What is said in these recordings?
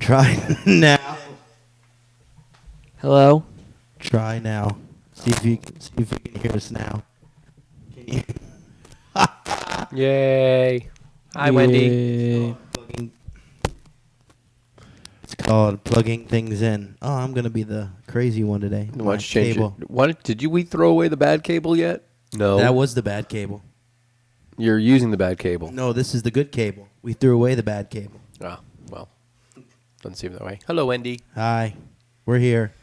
Try now. Hello? Try now. See if you can hear us now. Can you? Yay. Hi, Wendy. Yay. It's called plugging things in. Oh, I'm gonna be the crazy one today. Why My don't you change cable. it? Did we throw away the bad cable yet? No. That was the bad cable. You're using the bad cable. No, this is the good cable. We threw away the bad cable. Ah, well. Doesn't seem that way. Hello, Wendy. Hi, we're here.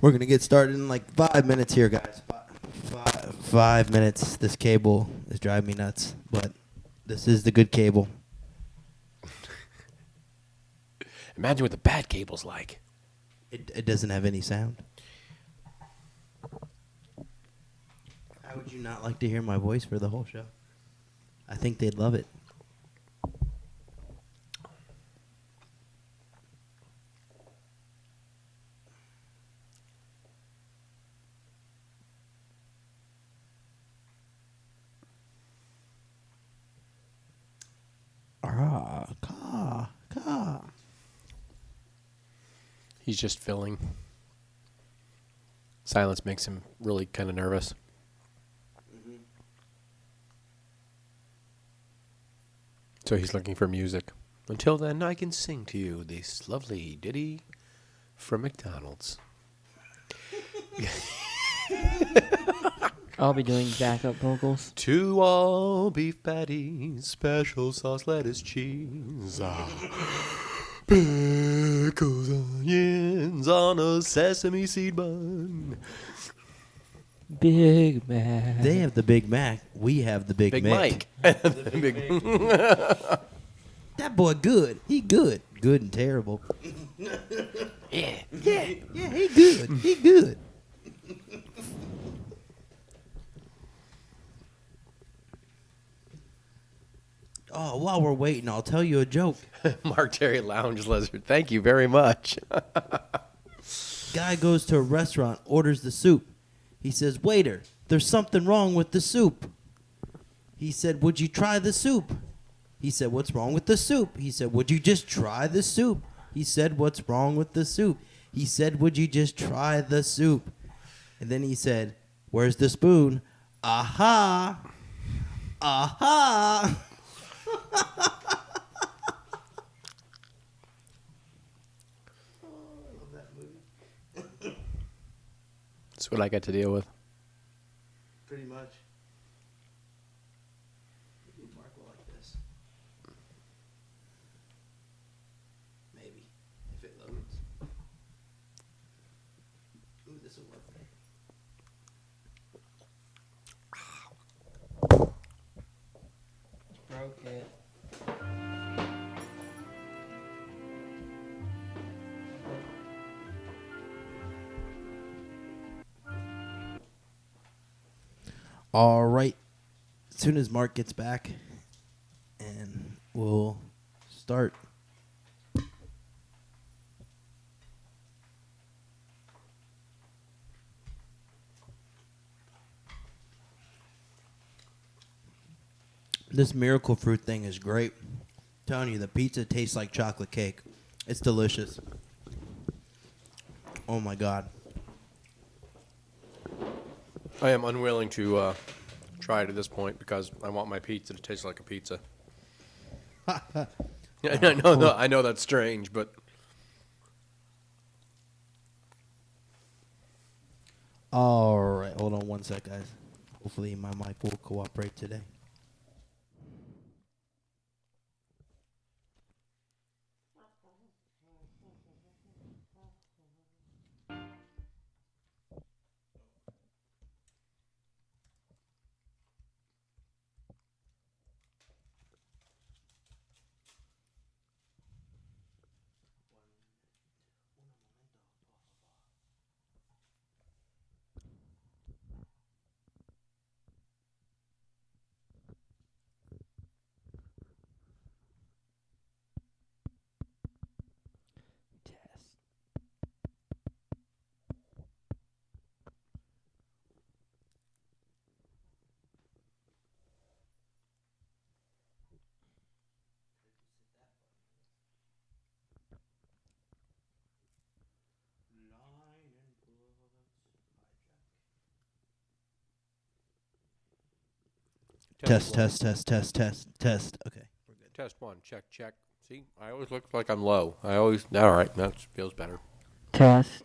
We're gonna get started in like 5 minutes here, guys. 5 minutes. This cable is driving me nuts, but this is the good cable. Imagine what the bad cable's like. It doesn't have any sound. How would you not like to hear my voice for the whole show? I think they'd love it. Caw. He's just filling. Silence makes him really kind of nervous. Mm-hmm. So he's looking for music. Until then, I can sing to you this lovely ditty from McDonald's. I'll be doing backup vocals. 2 all beef patties, special sauce, lettuce, cheese. Pickles, onions on a sesame seed bun. Big Mac. They have the Big Mac. We have the Big Mick. Mike. That boy good. He good. Good and terrible. Yeah. Yeah, he good. He good. Oh, while we're waiting, I'll tell you a joke. Mark Terry Lounge Lizard. Thank you very much. Guy goes to a restaurant, orders the soup. He says, "Waiter, there's something wrong with the soup." He said, "Would you try the soup?" He said, "What's wrong with the soup?" He said, "Would you just try the soup?" He said, "What's wrong with the soup?" He said, "Would you just try the soup?" And then he said, "Where's the spoon?" Aha! Aha! That's what I got to deal with. Pretty much. Maybe Mark will like this. Maybe. If it loads. Ooh, this will work. Broke it. All right. As soon as Mark gets back, and we'll start. This miracle fruit thing is great. I'm telling you, the pizza tastes like chocolate cake. It's delicious. Oh my God. I am unwilling to try it at this point because I want my pizza to taste like a pizza. I know that's strange, but All right. Hold on one sec, guys. Hopefully my mic will cooperate today. Test, one. test. Okay, we're good. Test one. Check, check. See, I always look like I'm low. All right, that feels better. Test.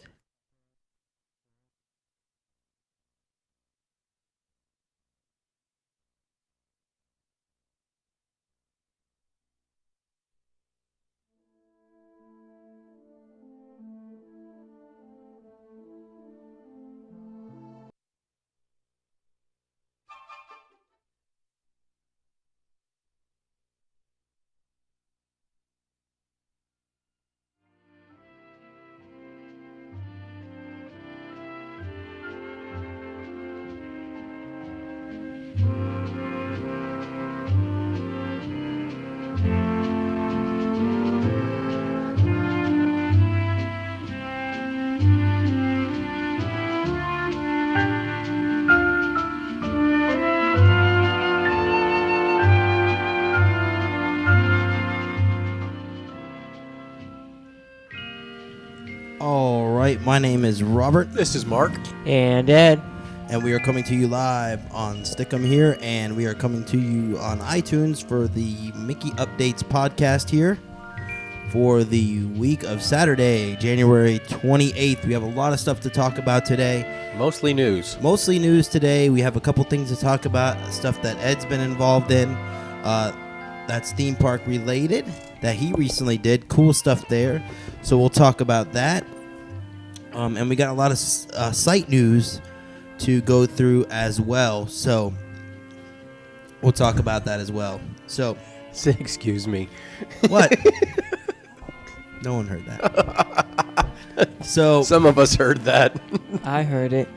All right, my name is Robert, This is Mark. And Ed. and we are coming to you live on Stickum here, and we are coming to you on iTunes for the Mickey Updates podcast here for the week of Saturday, January 28th. We have a lot of stuff to talk about today. Mostly news. Mostly news today. We have a couple things to talk about, stuff that Ed's been involved in. That's theme park related that he recently did. Cool stuff there. So we'll talk about that. And we got a lot of site news to go through as well. So we'll talk about that as well. So Excuse me. what? No one heard that. So Some of us heard that. I heard it.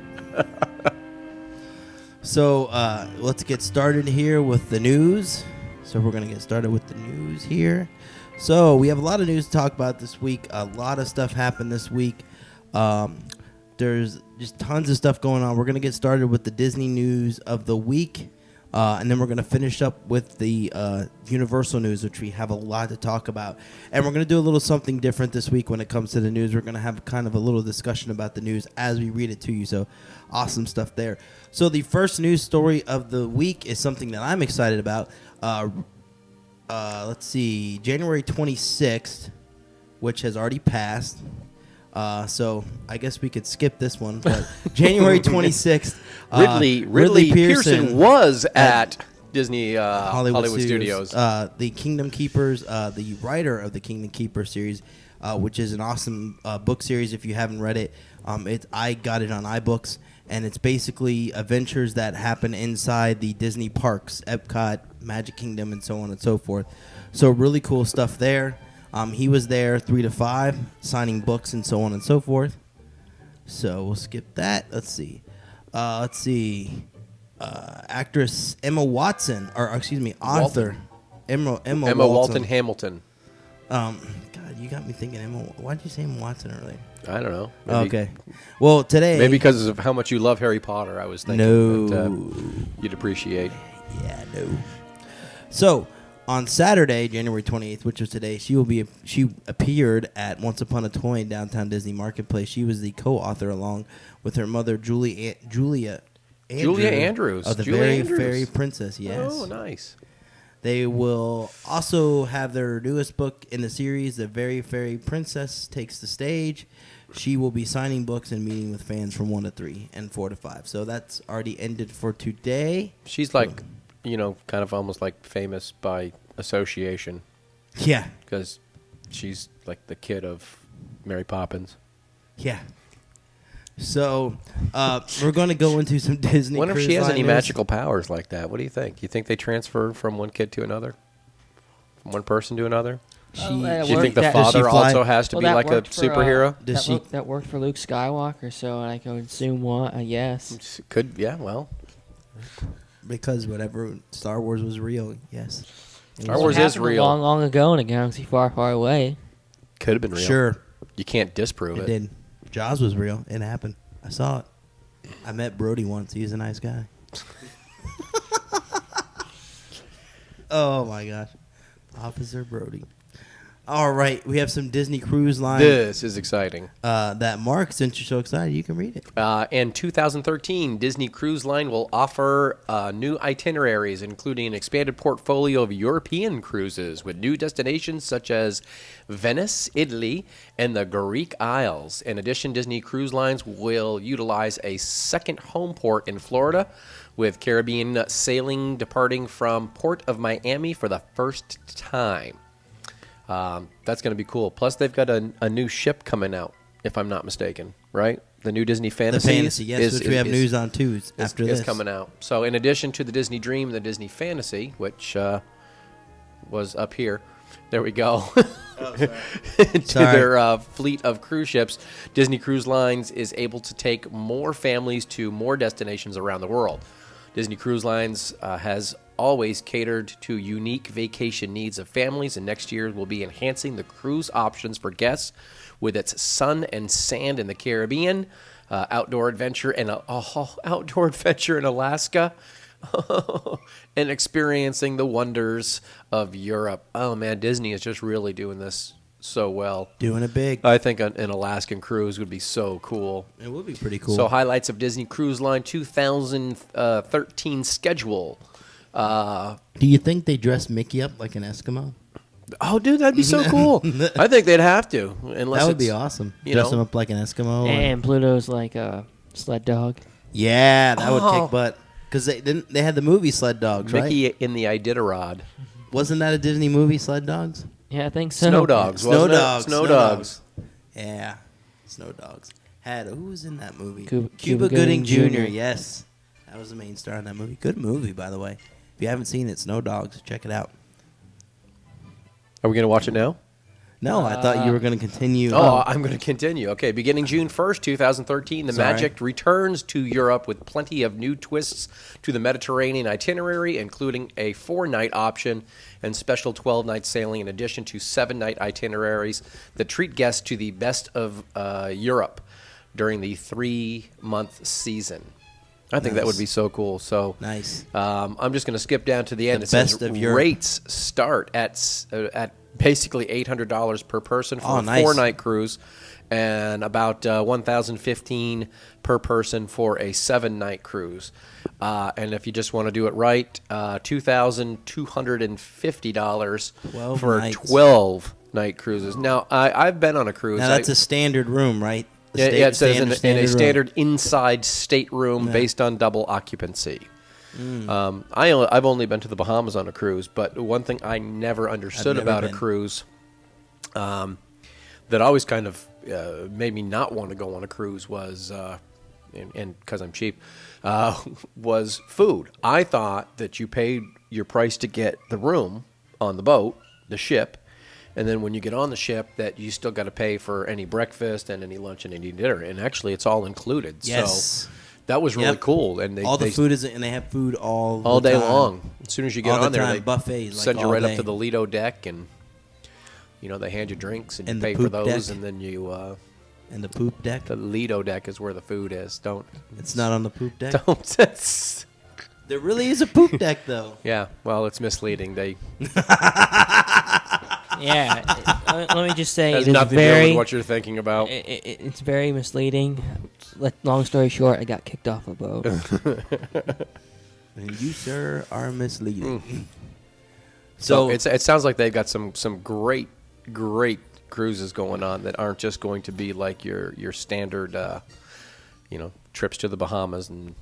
So let's get started here with the news. So we're going to get started with the news here. So we have a lot of news to talk about this week. A lot of stuff happened this week. There's just tons of stuff going on. We're going to get started with the Disney news of the week. And then we're going to finish up with the Universal news, which we have a lot to talk about. And we're going to do a little something different this week when it comes to the news. We're going to have kind of a little discussion about the news as we read it to you. So awesome stuff there. So the first news story of the week is something that I'm excited about. Let's see, January 26th, which has already passed. So I guess we could skip this one. But January 26th, Ridley Pearson was at Disney Hollywood Studios. The Kingdom Keepers, the writer of the Kingdom Keepers series, which is an awesome book series. If you haven't read it, I got it on iBooks, and it's basically adventures that happen inside the Disney parks, Epcot, Magic Kingdom, and so on and so forth. So really cool stuff there. He was there 3 to 5, signing books and so on and so forth. So we'll skip that. Let's see. Actress Emma Watson, author Emma Walton Hamilton. God, you got me thinking Emma. Why'd you say Emma Watson earlier? I don't know. Okay. Well, today. Maybe because of how much you love Harry Potter, I was thinking No. that you'd appreciate. Yeah, no. So, on Saturday, January 28th, which was today, she appeared at Once Upon a Toy in downtown Disney Marketplace. She was the co-author along with her mother, Julia Andrews. of the Julia Very Andrews. Fairy Princess, yes. Oh, nice. They will also have their newest book in the series, The Very Fairy Princess Takes the Stage. She will be signing books and meeting with fans from 1 to 3 and 4 to 5. So that's already ended for today. She's like, kind of almost like famous by association Yeah. because she's like the kid of Mary Poppins. Yeah. So we're going to go into some Disney. I wonder if Cruise she has Line any news. magical powers like that. What do you think? You think they transfer from one kid to another? From one person to another? She, Oh, that Do you think the Does she father fly? also has to Well, be that like a worked for, superhero? Does she? That worked for Luke Skywalker, so I can assume yes. Could, yeah, well. Because whatever Star Wars was real, yes. Star Wars is real. Long, long ago in a galaxy far, far away. Could have been real. Sure, You can't disprove it it. did. Jaws was real. It happened. I saw it. I met Brody once. He was a nice guy. Oh my gosh, Officer Brody. All right, we have some Disney Cruise Line. This is exciting. That Mark, since you're so excited, you can read it. In 2013, Disney Cruise Line will offer new itineraries, including an expanded portfolio of European cruises with new destinations such as Venice, Italy, and the Greek Isles. In addition, Disney Cruise Lines will utilize a second home port in Florida, with Caribbean sailing departing from Port of Miami for the first time. That's going to be cool. Plus, they've got a new ship coming out, if I'm not mistaken, right? The new Disney Fantasy. The Fantasy, yes, which we have news on too after this. Is coming out. So in addition to the Disney Dream and the Disney Fantasy, which was up here, there we go, to their fleet of cruise ships, Disney Cruise Lines is able to take more families to more destinations around the world. Disney Cruise Lines has always catered to unique vacation needs of families, and next year will be enhancing the cruise options for guests with its sun and sand in the Caribbean, outdoor adventure in Alaska, and experiencing the wonders of Europe. Oh man, Disney is just really doing this so well. Doing it big. I think an Alaskan cruise would be so cool. It would be pretty cool. So highlights of Disney Cruise Line 2013 schedule. Do you think they dress Mickey up like an Eskimo? Oh, dude, that'd be so cool. I think they'd have to. Unless that would be awesome. Dress him up like an Eskimo. And Pluto's like a sled dog. Yeah, that would kick butt. Because they had the movie Sled Dogs, Mickey right? in the Iditarod. Wasn't that a Disney movie, Sled Dogs? Yeah, I think so. Snow Dogs. Snow Dogs. Snow Dogs. Yeah, Snow Dogs. Who was in that movie? Cuba Gooding Jr. Jr. Yes, that was the main star in that movie. Good movie, by the way. If you haven't seen it, Snow Dogs, check it out. Are we going to watch it now? No, I thought you were going to continue. Oh, I'm going to continue. Okay, beginning June 1st, 2013, the Magic returns to Europe with plenty of new twists to the Mediterranean itinerary, including a 4-night option and special 12-night sailing in addition to 7-night itineraries that treat guests to the best of Europe during the 3-month season. I think that would be so cool. So nice. I'm just going to skip down to the end. The it best says of Europe. Rates start at basically $800 per person for a nice. 4-night cruise, and about $1,015 per person for a 7-night cruise. And if you just want to do it right, $2,250 for 12-night cruises. Now, I've been on a cruise. Now that's a standard room, right? It says in a standard room. inside stateroom based on double occupancy. I've only been to the Bahamas on a cruise, but one thing I never understood about a cruise that always kind of made me not want to go on a cruise was, and because I'm cheap, was food. I thought that you paid your price to get the room on the boat, the ship, and then when you get on the ship, that you still got to pay for any breakfast and any lunch and any dinner. And actually, it's all included. Yes. So that was really cool. And all the food is, and they have food all day time. long. As soon as you get on there, they buffets, send like you right all up day. to the Lido deck, and they hand you drinks, and you And pay the for poop those, deck. and then you. And the poop deck. The Lido deck is where the food is. It's not on the poop deck. There really is a poop deck, though. Yeah, well, it's misleading. They Yeah, let me just say, has it is nothing to do very. with what you're thinking about. It's very misleading. Long story short, I got kicked off a boat. And you, sir, are misleading. So it sounds like they've got some great cruises going on that aren't just going to be like your standard trips to the Bahamas and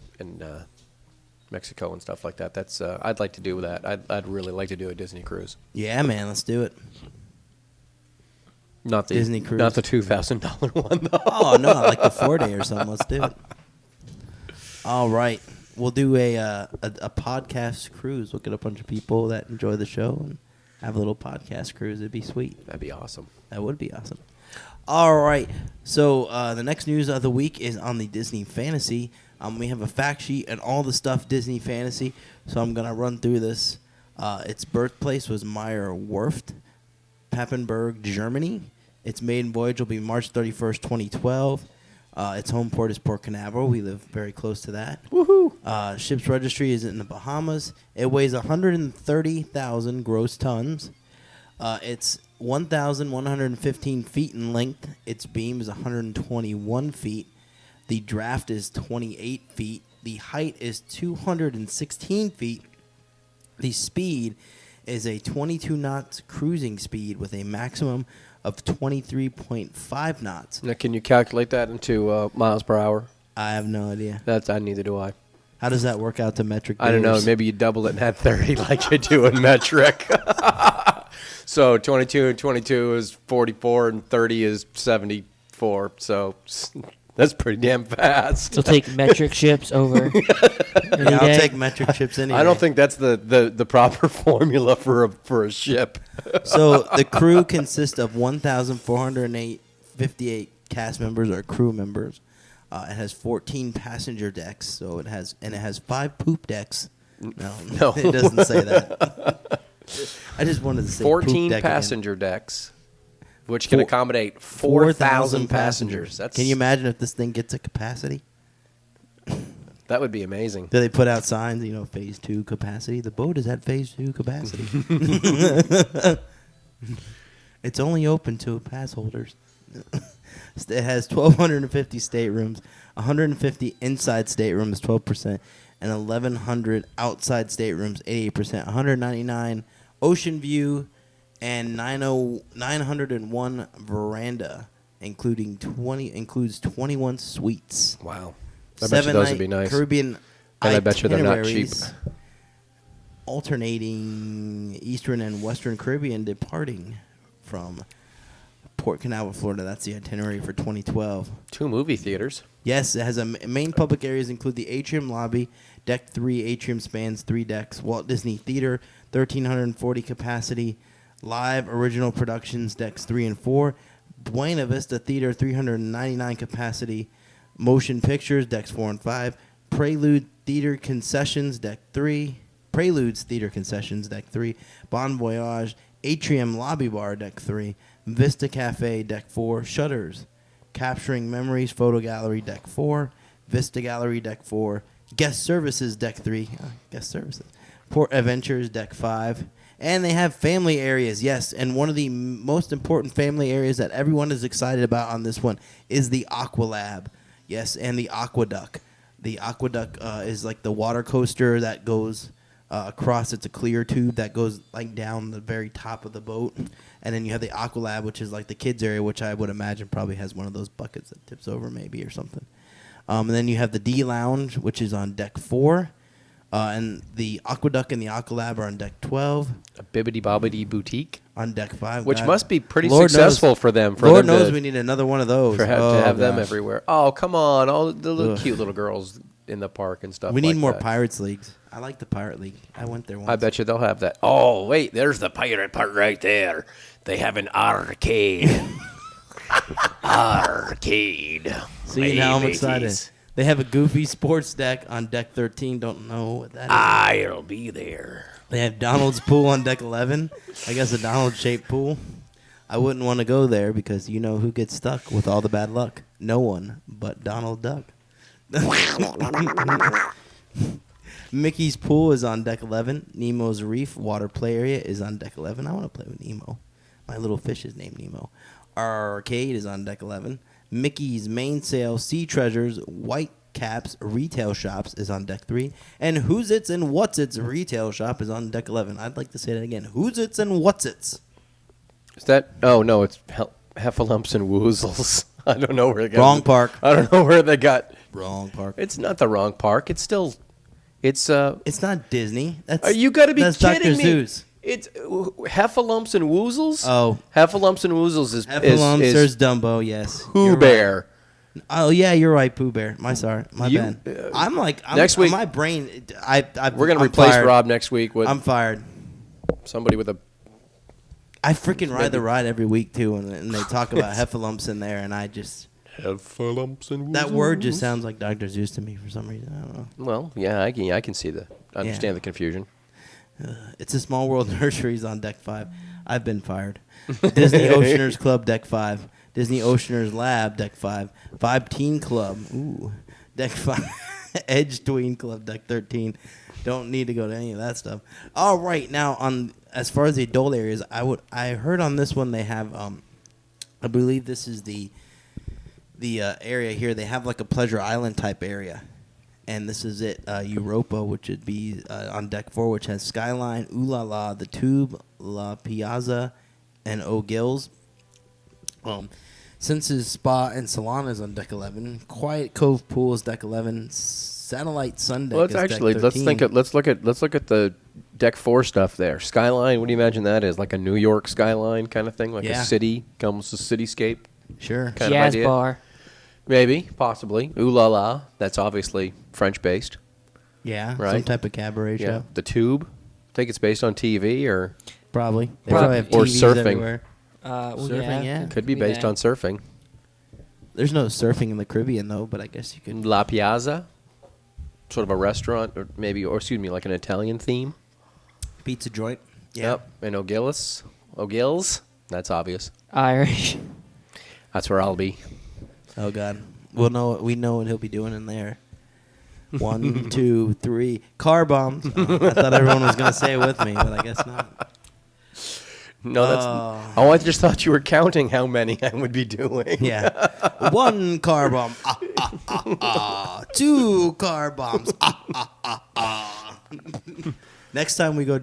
Mexico and stuff like that. That's I'd like to do that. I'd really like to do a Disney cruise. Yeah, man, let's do it. Not the Disney cruise. not the $2,000 one though. Oh no, like the 4-day or something. Let's do it. All right, we'll do a podcast cruise. We'll get a bunch of people that enjoy the show and have a little podcast cruise. It'd be sweet. That'd be awesome. That would be awesome. All right, so the next news of the week is on the Disney Fantasy. We have a fact sheet and all the stuff Disney Fantasy, so I'm going to run through this. Its birthplace was Meyer-Werft, Papenburg, Germany. Its maiden voyage will be March 31st, 2012. Its home port is Port Canaveral. We live very close to that. Woohoo! Ship's registry is in the Bahamas. It weighs 130,000 gross tons. Its 1,115 feet in length. Its beam is 121 feet. The draft is 28 feet. The height is 216 feet. The speed is a 22 knots cruising speed with a maximum of 23.5 knots. Now, can you calculate that into miles per hour? I have no idea. Neither do I. How does that work out to metric? I don't know. beers? Maybe you double it and add 30 like you do in metric. So 22 and 22 is 44 and 30 is 74. So that's pretty damn fast. You'll take metric ships over. Yeah, I'll take metric ships anyway. I don't think that's the proper formula for a ship. So the crew consists of 1,458 cast members or crew members. It has 14 passenger decks, so it has 5 poop decks. No, it doesn't say that. I just wanted to say 14 poop deck passenger decks, which can accommodate 4,000 passengers. That's, Can you imagine if this thing gets a capacity? that would be amazing. Do they put out signs, phase 2 capacity? The boat is at phase 2 capacity. It's only open to pass holders. It has 1,250 staterooms, 150 inside staterooms, 12%, and 1,100 outside staterooms, 88%, 199 ocean view, and 901 veranda, includes 21 suites. Wow. I bet you those would be nice. Caribbean And I bet you they're not cheap. itineraries, alternating Eastern and Western Caribbean departing from Port Canaveral, Florida. That's the itinerary for 2012. 2 movie theaters. Yes, it has main public areas include the atrium lobby, deck 3. Atrium spans 3 decks. Walt Disney Theater, 1,340 capacity. Live original productions, decks 3 and 4. Buena Vista Theater, 399 capacity. Motion pictures, decks 4 and 5. Prelude Theater Concessions, deck 3. Preludes Theater Concessions, deck 3. Bon Voyage Atrium Lobby Bar, deck 3. Vista Cafe, deck 4. Shutters Capturing Memories Photo Gallery, deck 4. Vista Gallery, deck 4. Guest Services, deck 3. Guest Services. Port Adventures, deck 5. And they have family areas, yes. And one of the most important family areas that everyone is excited about on this one is the Aqua Lab. Yes, and the Aqueduct. The Aqueduct is like the water coaster that goes across. It's a clear tube that goes like down the very top of the boat. And then you have the Aqua Lab, which is like the kids area, which I would imagine probably has one of those buckets that tips over maybe or something. And then you have the D Lounge, which is on deck 4. And the Aqueduct and the Aqua Lab are on deck 12. A Bibbidi Bobbidi Boutique. On deck 5. Which God. must be pretty Lord successful knows, for them. Lord knows we need another one of those. To have them gosh. everywhere. Oh, come on. All the little cute little girls in the park and stuff We need like more that. Pirates Leagues. I like the Pirate League. I went there once. I bet you they'll have that. Oh, wait. There's the pirate part right there. They have an arcade. Arcade. See, now I'm excited. They have a Goofy sports deck on deck 13. Don't know what that is. I'll be there. They have Donald's pool on deck 11. I guess a Donald-shaped pool. I wouldn't want to go there because you know who gets stuck with all the bad luck. No one but Donald Duck. Mickey's pool is on deck 11. Nemo's Reef water play area is on deck 11. I want to play with Nemo. My little fish is named Nemo. Our arcade is on deck 11. Mickey's Main Sale Sea Treasures White Caps retail shops is on deck 3. And Who's It's and What's It's retail shop is on deck 11. I'd like to say that again. Who's It's and What's It's? Is that? Oh, no. It's Heffalumps and Woozles. I don't know where they got Wrong park. I don't know where they got. Wrong park. It's not the wrong park. It's still. It's It's not Disney. That's you got to be that's kidding Dr. me. Seuss. It's Heffalumps and Woozles. Oh. Heffalumps and Woozles is Heffalumps, is there's Dumbo, yes. Pooh You're Bear. right. Oh yeah, you're right, Pooh Bear. My You- bad. I'm next week- My brain. We're gonna I'm replace fired. Rob next week with I'm fired. somebody with a. I freaking ride the ride every week too, and they talk about heffalumps in there, and I just Heffalumps and Woozles. that word just sounds like Dr. Zeus to me for some reason. I don't know. Well, yeah, I can see understand the confusion. It's a Small World Nurseries on deck 5. I've been fired. Disney Oceaners Club deck 5. Disney Oceaners Lab deck 5. 5 Teen Club. Ooh, deck 5. Edge Tween Club Deck 13. Don't need to go to any of that stuff. All right, now on as far as the adult areas, I heard on this one they have I believe this is the area here. They have like a Pleasure Island type area, and this is it. Europa, which would be on deck 4, which has Skyline, Ooh La La, the Tube, La Piazza, and O'Gills. Senses Spa and Salon is on deck 11. Quiet Cove Pool is deck 11. Satellite Sun Deck is deck 13. Let's look at the deck 4 stuff there. Skyline, what do you imagine that is? Like a New York skyline kind of thing, like a city, almost a cityscape. Sure. Kind Jazz of idea. bar. Maybe, possibly. Ooh La La, that's obviously French based. Yeah, Right. some type of cabaret show. The Tube, I think it's based on TV or Probably. They Probably. have Or TVs surfing. everywhere. Surfing, yeah. could be based on surfing. There's no surfing in the Caribbean, though, but I guess you could. La Piazza, sort of a restaurant, or excuse me, like an Italian theme. Pizza joint. Yep. And O'Gills, that's obvious. Irish. That's where I'll be. Oh, God. We know what he'll be doing in there. 1, 2, 3. Car bombs. Oh, I thought everyone was going to say it with me, but I guess not. No, that's. I just thought you were counting how many I would be doing. Yeah. 1 car bomb. 2 car bombs. Next time we go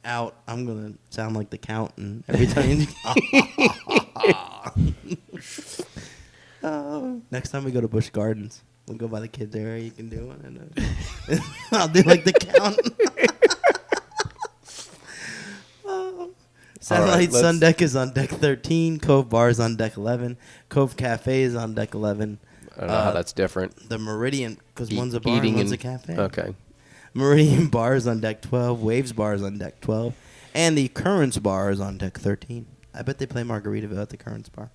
out, I'm going to sound like the Count, and every time next time we go to Busch Gardens, we'll go by the kids area. You can do it, and I'll do like the Count. Satellite Sun Deck is on deck 13. Cove Bar is on deck 11. Cove Cafe is on deck 11. I don't know how that's different. The Meridian, because one's a bar and one's a cafe. Okay. Meridian Bar is on deck 12. Waves Bar is on deck 12. And the Currents Bar is on deck 13. I bet they play Margaritaville at the Currents Bar.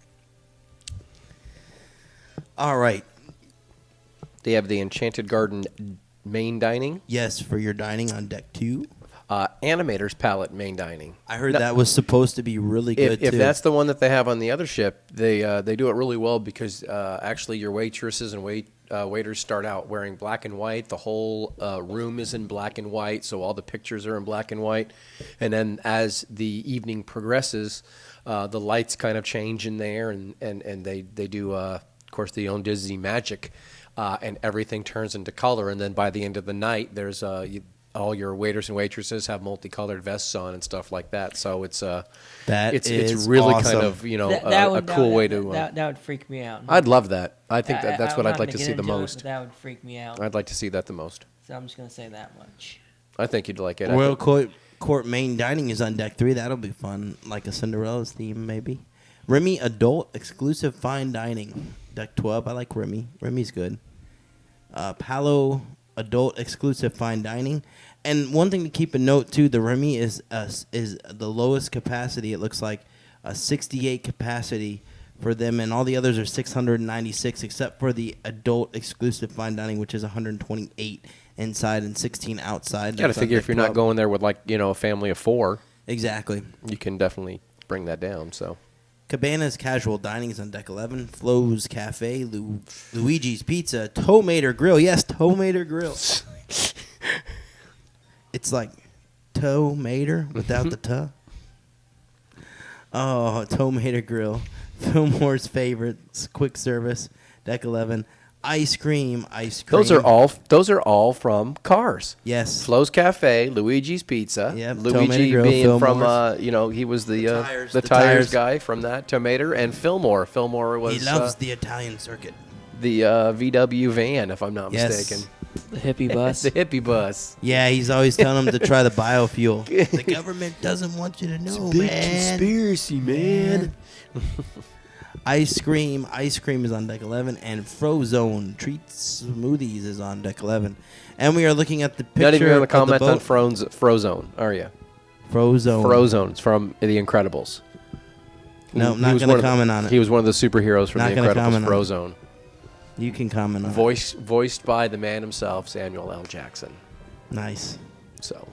All right. They have the Enchanted Garden main dining. Yes, for your dining on deck 2. Animator's Palette main dining. I heard that was supposed to be really good, If too. that's the one that they have on the other ship, they do it really well because actually your waitresses and waiters start out wearing black and white. The whole room is in black and white, so all the pictures are in black and white. And then as the evening progresses, the lights kind of change in there, and they do, of course, the own Disney magic, and everything turns into color. And then by the end of the night, there's all your waiters and waitresses have multicolored vests on and stuff like that. So it's it's really awesome. kind of That a cool way to. That would freak me out. I'd love that. I think that's what I'm I'd not like to gonna see get the into it, most. but that would freak me out. I'd like to see that the most. So I'm just gonna say that much. I think you'd like it. Royal Court main dining is on deck 3. That'll be fun, like a Cinderella's theme, maybe. Remy Adult Exclusive Fine Dining, deck 12. I like Remy. Remy's good. Palo Adult Exclusive Fine Dining. And one thing to keep a note, too, the Remy is the lowest capacity. It looks like a 68 capacity for them, and all the others are 696, except for the Adult Exclusive Fine Dining, which is 128 inside and 16 outside. You got to figure if you're not going there with a family of 4, Exactly. you can definitely bring that down. So Cabana's Casual Dining is on deck 11. Flo's Cafe, Luigi's Pizza, Tomater Grill. Yes, Tomater Grill. It's like tomater without the tuh. Oh, Tomater Grill. Fillmore's Favorites, Quick Service, deck 11. Ice cream. those are all from Cars. Yes. Flo's Cafe, Luigi's Pizza. Yep, Luigi Tomato Grill, being Fillmore's. from he was the The tires tires. guy from that Tomater, and Fillmore. Fillmore was He loves the Italian circuit. the VW van, if I'm not Yes. mistaken. The hippie bus. The hippie bus. Yeah, he's always telling them to try the biofuel. The government doesn't want you to know, man. Conspiracy, man. Ice cream is on deck 11, and Frozone Treats Smoothies is on deck 11. And we are looking at the picture Not even going to of comment the on boat. Frozone, are you? Frozone. Frozone's from The Incredibles. No, He not was going one to of comment on it. He was one of the superheroes from Not The gonna Incredibles, comment on it. Frozone. You can comment on it. Voiced by the man himself, Samuel L. Jackson. Nice. So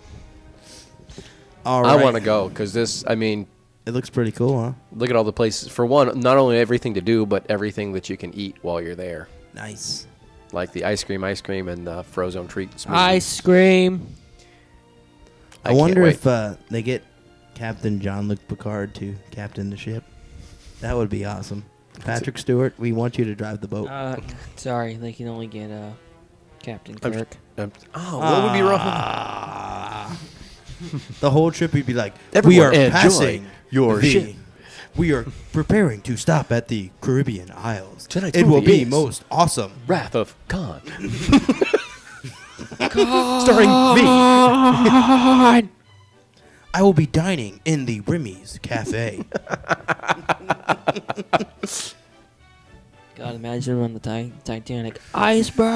All right. I want to go because It looks pretty cool, huh? look at all the places. For one, not only everything to do, but everything that you can eat while you're there. Nice. like the ice cream, and the Frozone treat smoothie. Ice cream. I wonder if they get Captain Jean-Luc Picard to captain the ship. That would be awesome. Patrick Stewart, we want you to drive the boat. Sorry, they can only get Captain Kirk. What would be wrong? The whole trip, we'd be like, Everyone we are enjoy passing your ship. We are preparing to stop at the Caribbean Isles. Tonight's It will movie be is most awesome. Wrath of Khan. Starring me. I will be dining in the Remy's Cafe. God, imagine on the Titanic. Iceberg.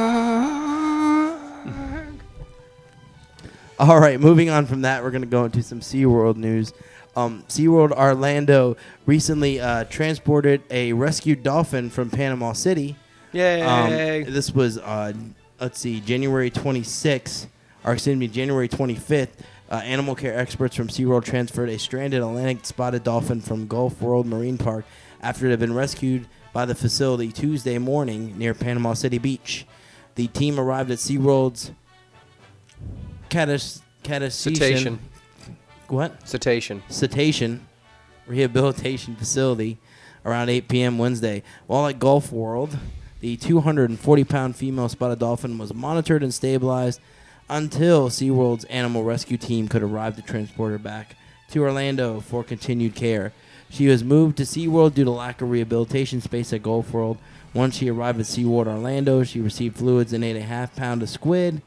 All right, moving on from that, we're going to go into some SeaWorld news. SeaWorld Orlando recently transported a rescued dolphin from Panama City. Yay. This was, January 26th, or excuse me, January 25th. Animal care experts from SeaWorld transferred a stranded Atlantic spotted dolphin from Gulf World Marine Park after it had been rescued by the facility Tuesday morning near Panama City Beach. The team arrived at SeaWorld's Cetacean. What? Cetacean Rehabilitation Facility around 8 p.m. Wednesday. While at Gulf World, the 240-pound female spotted dolphin was monitored and stabilized until SeaWorld's animal rescue team could arrive to transport her back to Orlando for continued care. She was moved to SeaWorld due to lack of rehabilitation space at Gulf World. Once she arrived at SeaWorld Orlando, she received fluids and ate a half-pound of squid,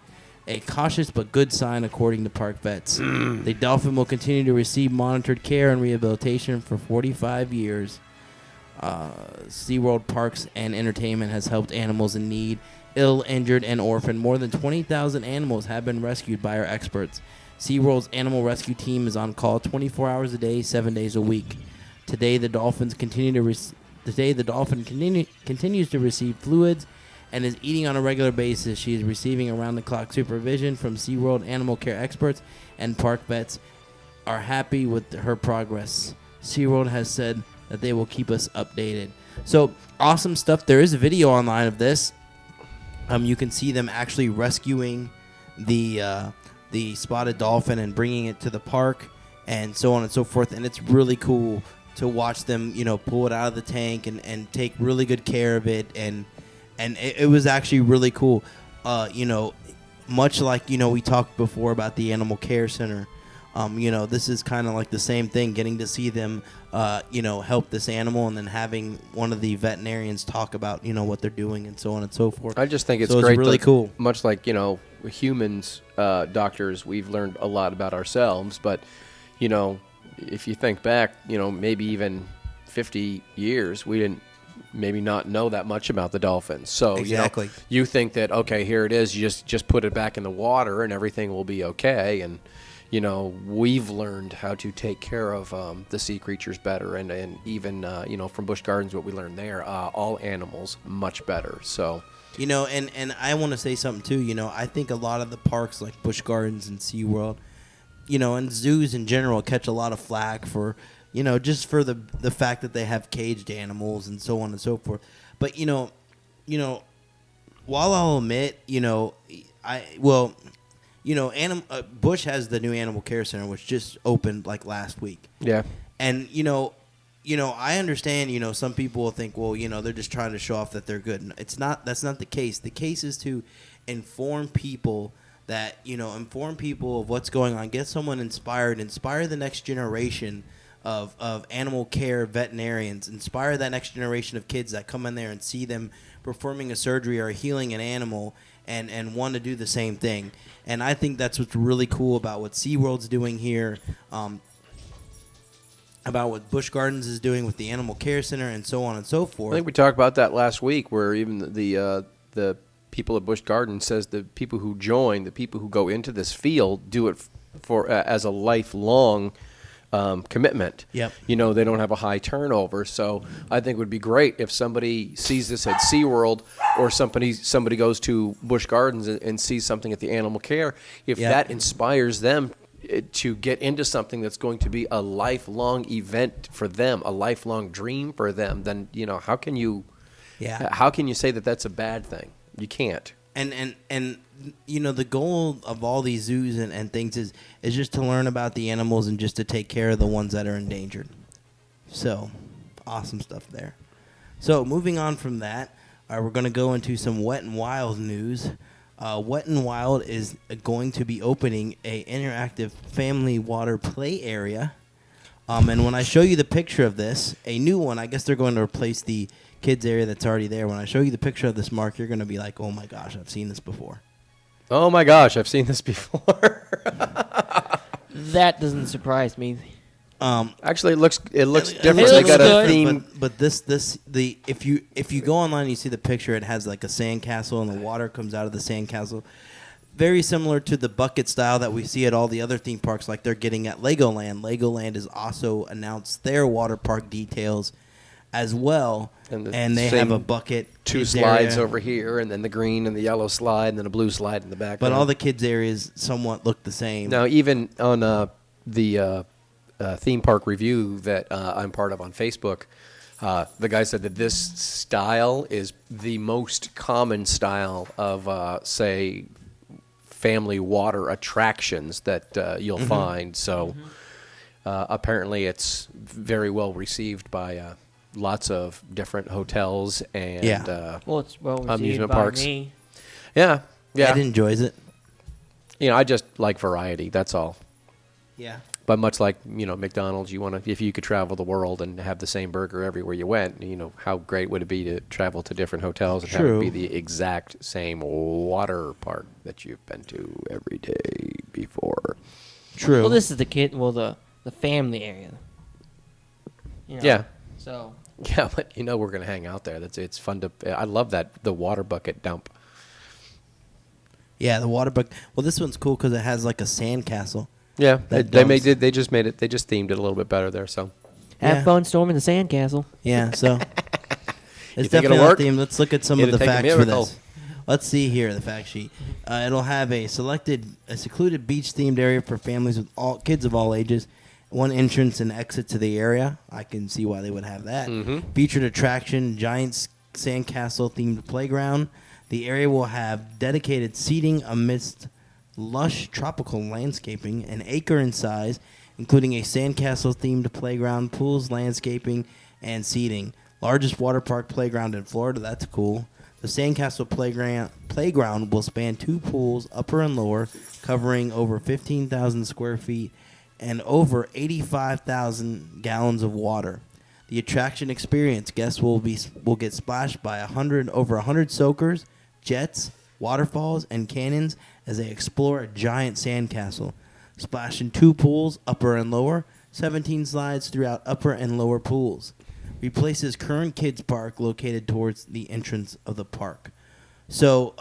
a cautious but good sign according to park vets. The dolphin will continue to receive monitored care and rehabilitation for 45 years. SeaWorld Parks and Entertainment has helped animals in need, ill, injured, and orphaned. More than 20,000 animals have been rescued by our experts. SeaWorld's animal rescue team is on call 24 hours a day, 7 days a week. Today, the dolphin continues to receive fluids and is eating on a regular basis. She is receiving around-the-clock supervision from SeaWorld animal care experts, and park vets are happy with her progress. SeaWorld has said that they will keep us updated. So, awesome stuff. There is a video online of this. You can see them actually rescuing the spotted dolphin and bringing it to the park and so on and so forth. And it's really cool to watch them, pull it out of the tank and take really good care of it. And it was actually really cool. Much like, we talked before about the Animal Care Center. This is kind of like the same thing, getting to see them, help this animal and then having one of the veterinarians talk about, what they're doing and so on and so forth. I just think it's so great. It's really cool. Much like, humans, doctors, we've learned a lot about ourselves. But, if you think back, maybe even 50 years, we didn't maybe not know that much about the dolphins. So, exactly. You think that, okay, here it is, you just put it back in the water and everything will be okay. And, we've learned how to take care of the sea creatures better, and even from Busch Gardens, what we learned there, all animals much better. So, and I want to say something too. I think a lot of the parks like Busch Gardens and SeaWorld, and zoos in general catch a lot of flack for, just for the fact that they have caged animals and so on and so forth. But while I'll admit, Busch has the new Animal Care Center, which just opened like last week. yeah. And, I understand, some people will think, well, they're just trying to show off that they're good. That's not the case. The case is to inform people of what's going on, get someone inspired, inspire the next generation of animal care veterinarians, inspire that next generation of kids that come in there and see them performing a surgery or healing an animal and want to do the same thing. And I think that's what's really cool about what SeaWorld's doing here, about what Busch Gardens is doing with the Animal Care Center and so on and so forth. I think we talked about that last week, where even the people at Busch Gardens says the people who join, the people who go into this field, do it for as a lifelong commitment. Yep. They don't have a high turnover. So I think it would be great if somebody sees this at SeaWorld, or somebody goes to Busch Gardens and sees something at the Animal Care. If that inspires them to get into something that's going to be a lifelong event for them, a lifelong dream for them, then how can you say that that's a bad thing? You can't. And you know, the goal of all these zoos and things is just to learn about the animals and just to take care of the ones that are endangered. So, awesome stuff there. So, moving on from that, we're going to go into some Wet and Wild news. Wet and Wild is going to be opening a interactive family water play area. And when I show you the picture of this, a new one, I guess they're going to replace the kids area that's already there. When I show you the picture of this, Mark, you're going to be like, oh my gosh, I've seen this before. Oh my gosh, I've seen this before. That doesn't surprise me. Actually, it looks different. It They looks got a good. theme. But if you go online and you see the picture, it has like a sandcastle and the water comes out of the sandcastle. Very similar to the bucket style that we see at all the other theme parks, like they're getting at Legoland. Legoland has also announced their water park details as well, and they have a bucket. Two kids slides area. over here, and then the green and the yellow slide, and then a blue slide in the back. But all the kids' areas somewhat look the same. Now, even on the theme park review that I'm part of on Facebook, the guy said that this style is the most common style of, say, family water attractions that you'll find. So apparently it's very well received by lots of different hotels and Well, it's well received amusement by parks. me. Yeah. Ed enjoys it. You know, I just like variety. That's all. Yeah. But much like, you know, McDonald's, you want to, if you could travel the world and have the same burger everywhere you went, you know, how great would it be to travel to different hotels and have True. it be the exact same water park that you've been to every day before? True. Well, this is the family area. You know, Yeah. So Yeah, but you know we're going to hang out there. It's fun to. I love the water bucket dump. Yeah, the water bucket. Well, this one's cool because it has like a sandcastle. Yeah, That they dumps. just made it. They just themed it a little bit better there. So have Yeah. fun storming the sandcastle. Yeah, so think it's it'll definitely work? a theme. Let's look at some of It'll the take a facts for miracle. this. Let's see here the fact sheet. It'll have a secluded beach themed area for families with all kids of all ages. One entrance and exit to the area. I can see why they would have that. Featured attraction, giant sandcastle themed playground. The area will have dedicated seating amidst lush tropical landscaping, an acre in size, including a sandcastle themed playground, pools, landscaping, and seating. Largest water park playground in Florida. That's cool. The sandcastle playground will span 2 pools, upper and lower, covering over 15,000 square feet and over 85,000 gallons of water. The attraction experience, guests will get splashed by over 100 soakers, jets, waterfalls, and canyons as they explore a giant sandcastle. Splash in 2 pools, upper and lower, 17 slides throughout upper and lower pools. Replaces current kids park located towards the entrance of the park. So,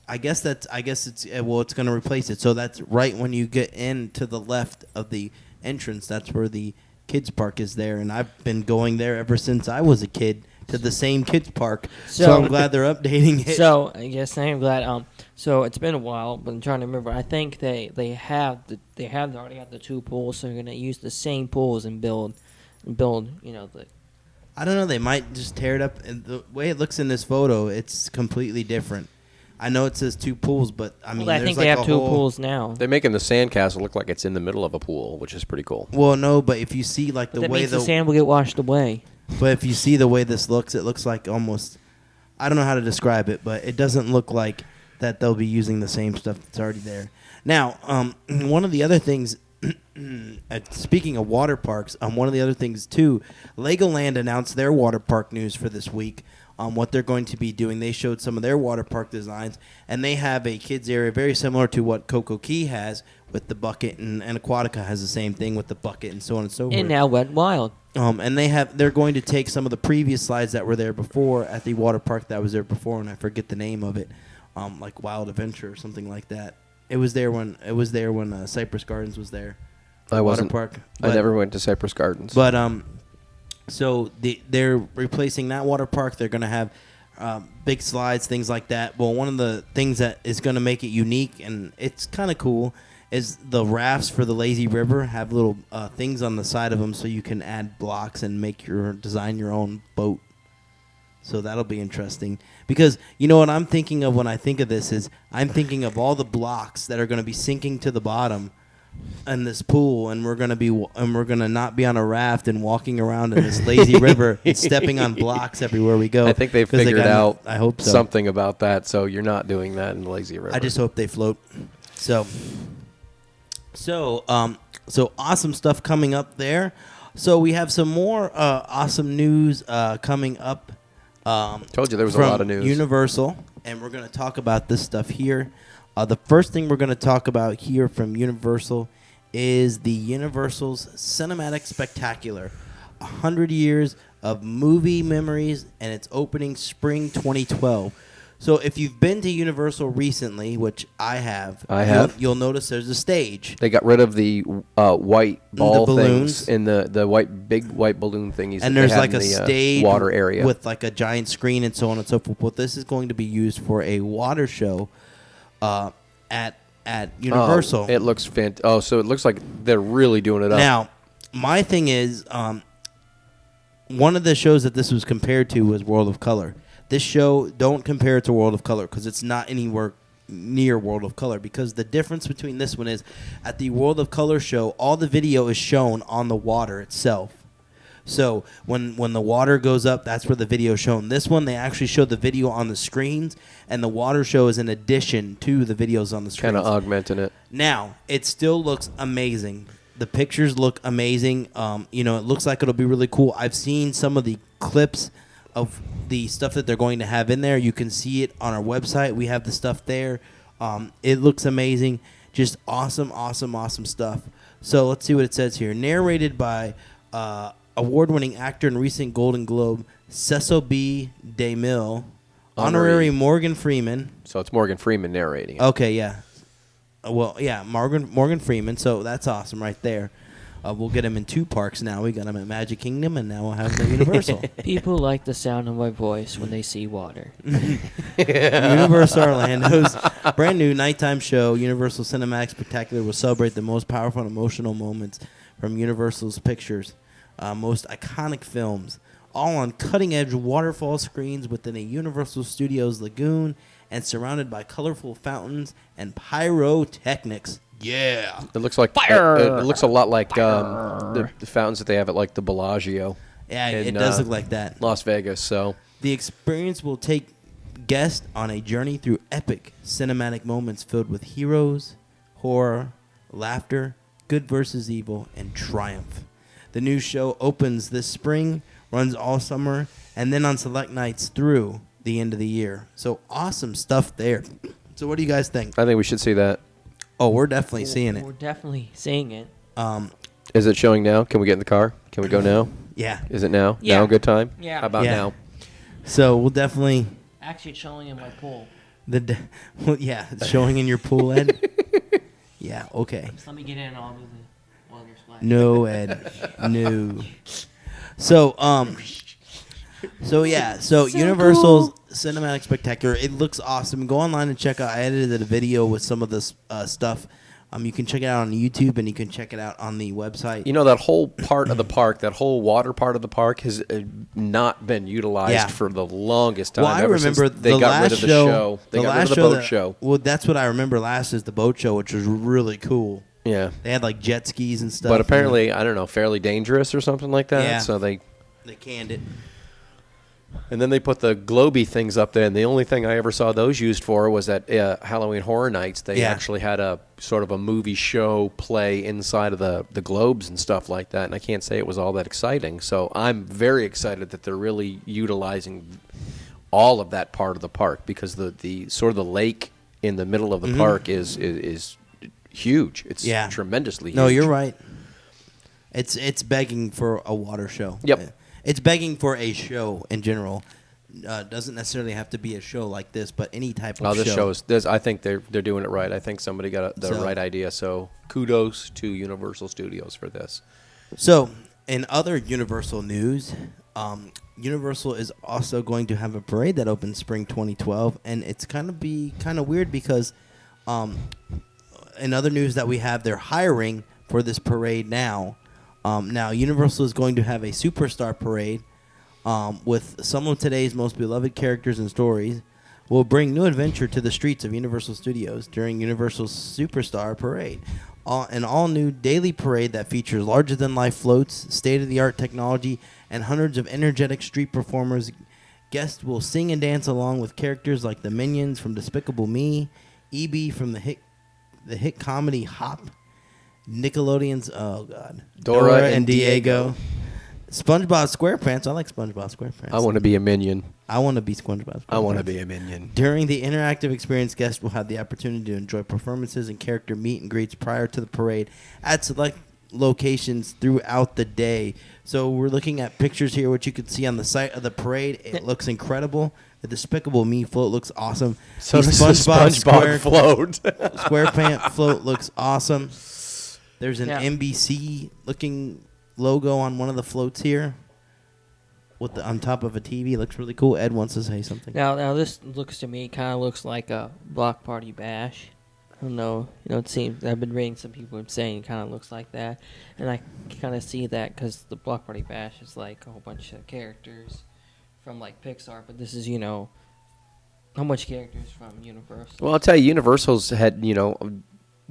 I guess it's going to replace it. So that's right when you get in to the left of the entrance. That's where the kids park is there, and I've been going there ever since I was a kid to the same kids park. So I'm glad they're updating it. So I guess I am glad. So it's been a while, but I'm trying to remember. I think they have already got the 2 pools, so they're gonna use the same pools and build. You know the. I don't know. They might just tear it up. And the way it looks in this photo, it's completely different. I know it says 2 pools, but I mean, I there's think like they have a 2 whole- pools now. they're making the sandcastle look like it's in the middle of a pool, which is pretty cool. Well, no, but if you see like But the that way means the sand will get washed away. but if you see the way this looks, it looks like almost. I don't know how to describe it, but it doesn't look like that they'll be using the same stuff that's already there. Now, one of the other things. Speaking of water parks, one of the other things too, Legoland announced their water park news for this week. What they're going to be doing, they showed some of their water park designs, and they have a kids area very similar to what Coco Key has with the bucket, and Aquatica has the same thing with the bucket, and so on and so forth. And now Wet and Wild. And they're going to take some of the previous slides that were there before at the water park that was there before, and I forget the name of it, like Wild Adventure or something like that. It was there when Cypress Gardens was there. I wasn't. Water park. I never went to Cypress Gardens. But so they're replacing that water park. They're going to have big slides, things like that. Well, one of the things that is going to make it unique, and it's kind of cool, is the rafts for the lazy river have little things on the side of them, so you can add blocks and design your own boat. So that'll be interesting. Because you know what I'm thinking of when I think of this is I'm thinking of all the blocks that are going to be sinking to the bottom in this pool, and we're gonna not be on a raft and walking around in this lazy river and stepping on blocks everywhere we go. I think they figured out I hope so. something about that, so you're not doing that in the lazy river. I just hope they float. So awesome stuff coming up there. So we have some more awesome news coming up. Told you there was a from lot of news. Universal, and we're going to talk about this stuff here. The first thing we're going to talk about here from Universal is the Universal's Cinematic Spectacular, 100 years of movie memories, and it's opening spring 2012. So if you've been to Universal recently, which I have, you'll notice there's a stage. They got rid of the white ball balloons. things in the big white balloon thingies. And that they there's had like in a the, stage water area with like a giant screen and so on and so forth. But this is going to be used for a water show at Universal. It looks so it looks like they're really doing it up. Now, my thing is, one of the shows that this was compared to was World of Color. This show, don't compare it to World of Color because it's not anywhere near World of Color, because the difference between this one is at the World of Color show, all the video is shown on the water itself. So when the water goes up, that's where the video is shown. This one, they actually show the video on the screens, and the water show is in addition to the videos on the screens. Kind of augmenting it. Now, it still looks amazing. The pictures look amazing. It looks like it'll be really cool. I've seen some of the clips of the stuff that they're going to have in there. You can see it on our website. We have the stuff there. It looks amazing. Just awesome stuff. So let's see what it says here. Narrated by award-winning actor and recent Golden Globe Cecil B. DeMille, honorary Morgan Freeman. So it's Morgan Freeman narrating it. Okay, yeah. Morgan Freeman. So that's awesome right there. We'll get him in 2 parks now. We got him at Magic Kingdom, and now we'll have him at Universal. People like the sound of my voice when they see water. Universal Orlando's brand new nighttime show, Universal Cinematic Spectacular, will celebrate the most powerful and emotional moments from Universal's pictures, most iconic films, all on cutting-edge waterfall screens within a Universal Studios lagoon and surrounded by colorful fountains and pyrotechnics. Yeah. It looks like Fire! It looks a lot like the fountains that they have at like the Bellagio. Yeah, it does look like that. Las Vegas. So the experience will take guests on a journey through epic cinematic moments filled with heroes, horror, laughter, good versus evil, and triumph. The new show opens this spring, runs all summer, and then on select nights through the end of the year. So awesome stuff there. So what do you guys think? I think we should see that. Oh, we're definitely seeing it. We're definitely seeing it. Is it showing now? Can we get in the car? Can we go now? Yeah. Is it now? Yeah. Now a good time? Yeah. How about Yeah. now? So we'll definitely... Actually, it's showing in my pool. It's showing in your pool, Ed? Yeah, okay. Just let me get in and I'll do the water splash. No, Ed. No. So Universal's Cinematic Spectacular, it looks awesome. Go online and check out. I edited a video with some of this stuff. You can check it out on YouTube, and you can check it out on the website. You know, that whole part of the park, that whole water part of the park has not been utilized for the longest time. Well, I ever remember since they got rid of the show. They got rid of the boat show. Well, that's what I remember last is the boat show, which was really cool. Yeah. They had like jet skis and stuff. But apparently, I don't know, fairly dangerous or something like that. Yeah. So they canned it. And then they put the globy things up there, and the only thing I ever saw those used for was at Halloween Horror Nights. They actually had a sort of a movie show play inside of the globes and stuff like that, and I can't say it was all that exciting. So I'm very excited that they're really utilizing all of that part of the park, because the sort of the lake in the middle of the park is huge. It's tremendously huge. No, you're right. It's begging for a water show. Yep. It's begging for a show in general. Doesn't necessarily have to be a show like this, but any type of show. This show is. I think they're doing it right. I think somebody got the right idea. So kudos to Universal Studios for this. So, in other Universal news, Universal is also going to have a parade that opens spring 2012, and it's kind of weird because, in other news that we have, they're hiring for this parade now. Now, Universal is going to have a superstar parade with some of today's most beloved characters and stories, will bring new adventure to the streets of Universal Studios during Universal's Superstar Parade. An all-new daily parade that features larger-than-life floats, state-of-the-art technology, and hundreds of energetic street performers. Guests will sing and dance along with characters like the Minions from Despicable Me, E.B. from the hit comedy Hop, Nickelodeon's Dora and Diego, SpongeBob SquarePants. I like SpongeBob SquarePants. I want to be a minion. I want to be SpongeBob SquarePants. I want to be a minion. During the interactive experience, guests will have the opportunity to enjoy performances and character meet and greets prior to the parade at select locations throughout the day. So we're looking at pictures here, which you can see on the site of the parade. It looks incredible. The Despicable Me float looks awesome. So the does the SpongeBob float. SquarePants float looks awesome. There's an Yeah. NBC-looking logo on one of the floats here with on top of a TV. It looks really cool. Ed wants to say something. Now this looks to me kind of looks like a Block Party Bash. I don't know. It seems I've been reading some people saying it kind of looks like that, and I kind of see that because the Block Party Bash is like a whole bunch of characters from like Pixar, but this is how much characters from Universal. Well, I'll tell you, Universal's had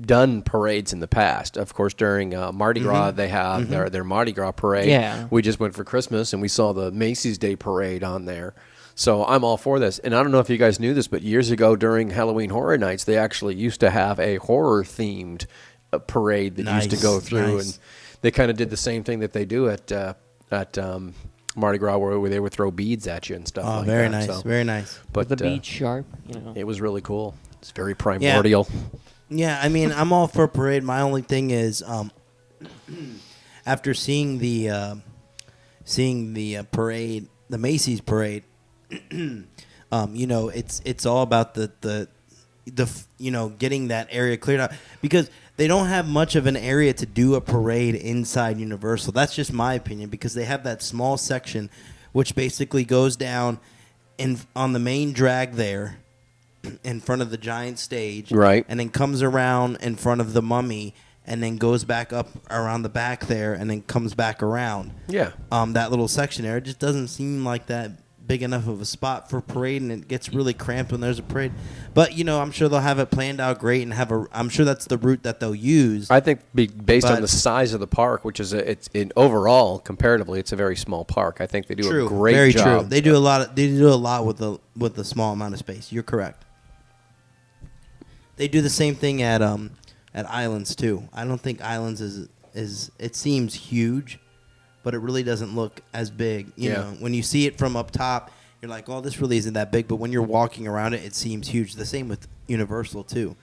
done parades in the past. Of course, during Mardi Gras, they have their Mardi Gras parade. Yeah. We just went for Christmas, and we saw the Macy's Day Parade on there. So I'm all for this. And I don't know if you guys knew this, but years ago during Halloween Horror Nights, they actually used to have a horror-themed parade that used to go through. Nice. And they kind of did the same thing that they do at Mardi Gras, where they would throw beads at you and stuff like very that. nice. So, Very nice. but the beach sharp, it was really cool. It's very primordial. Yeah, I mean, I'm all for a parade. My only thing is, after seeing the parade, the Macy's parade, it's all about the getting that area cleared out, because they don't have much of an area to do a parade inside Universal. That's just my opinion, because they have that small section which basically goes down on the main drag there in front of the giant stage, Right. and then comes around in front of the Mummy, and then goes back up around the back there, and then comes back around. Yeah. That little section there, it just doesn't seem like that big enough of a spot for parade, and it gets really cramped when there's a parade. But I'm sure they'll have it planned out great, and I'm sure that's the route that they'll use. I think based on But- the size of the park, which is overall comparatively, it's a very small park. I think they do True, a great very job. true. They do a lot. They do a lot with the small amount of space. You're correct. They do the same thing at Islands too. I don't think Islands is it seems huge, but it really doesn't look as big. You know, when you see it from up top, you're like, "Oh, this really isn't that big." But when you're walking around it, it seems huge. The same with Universal too.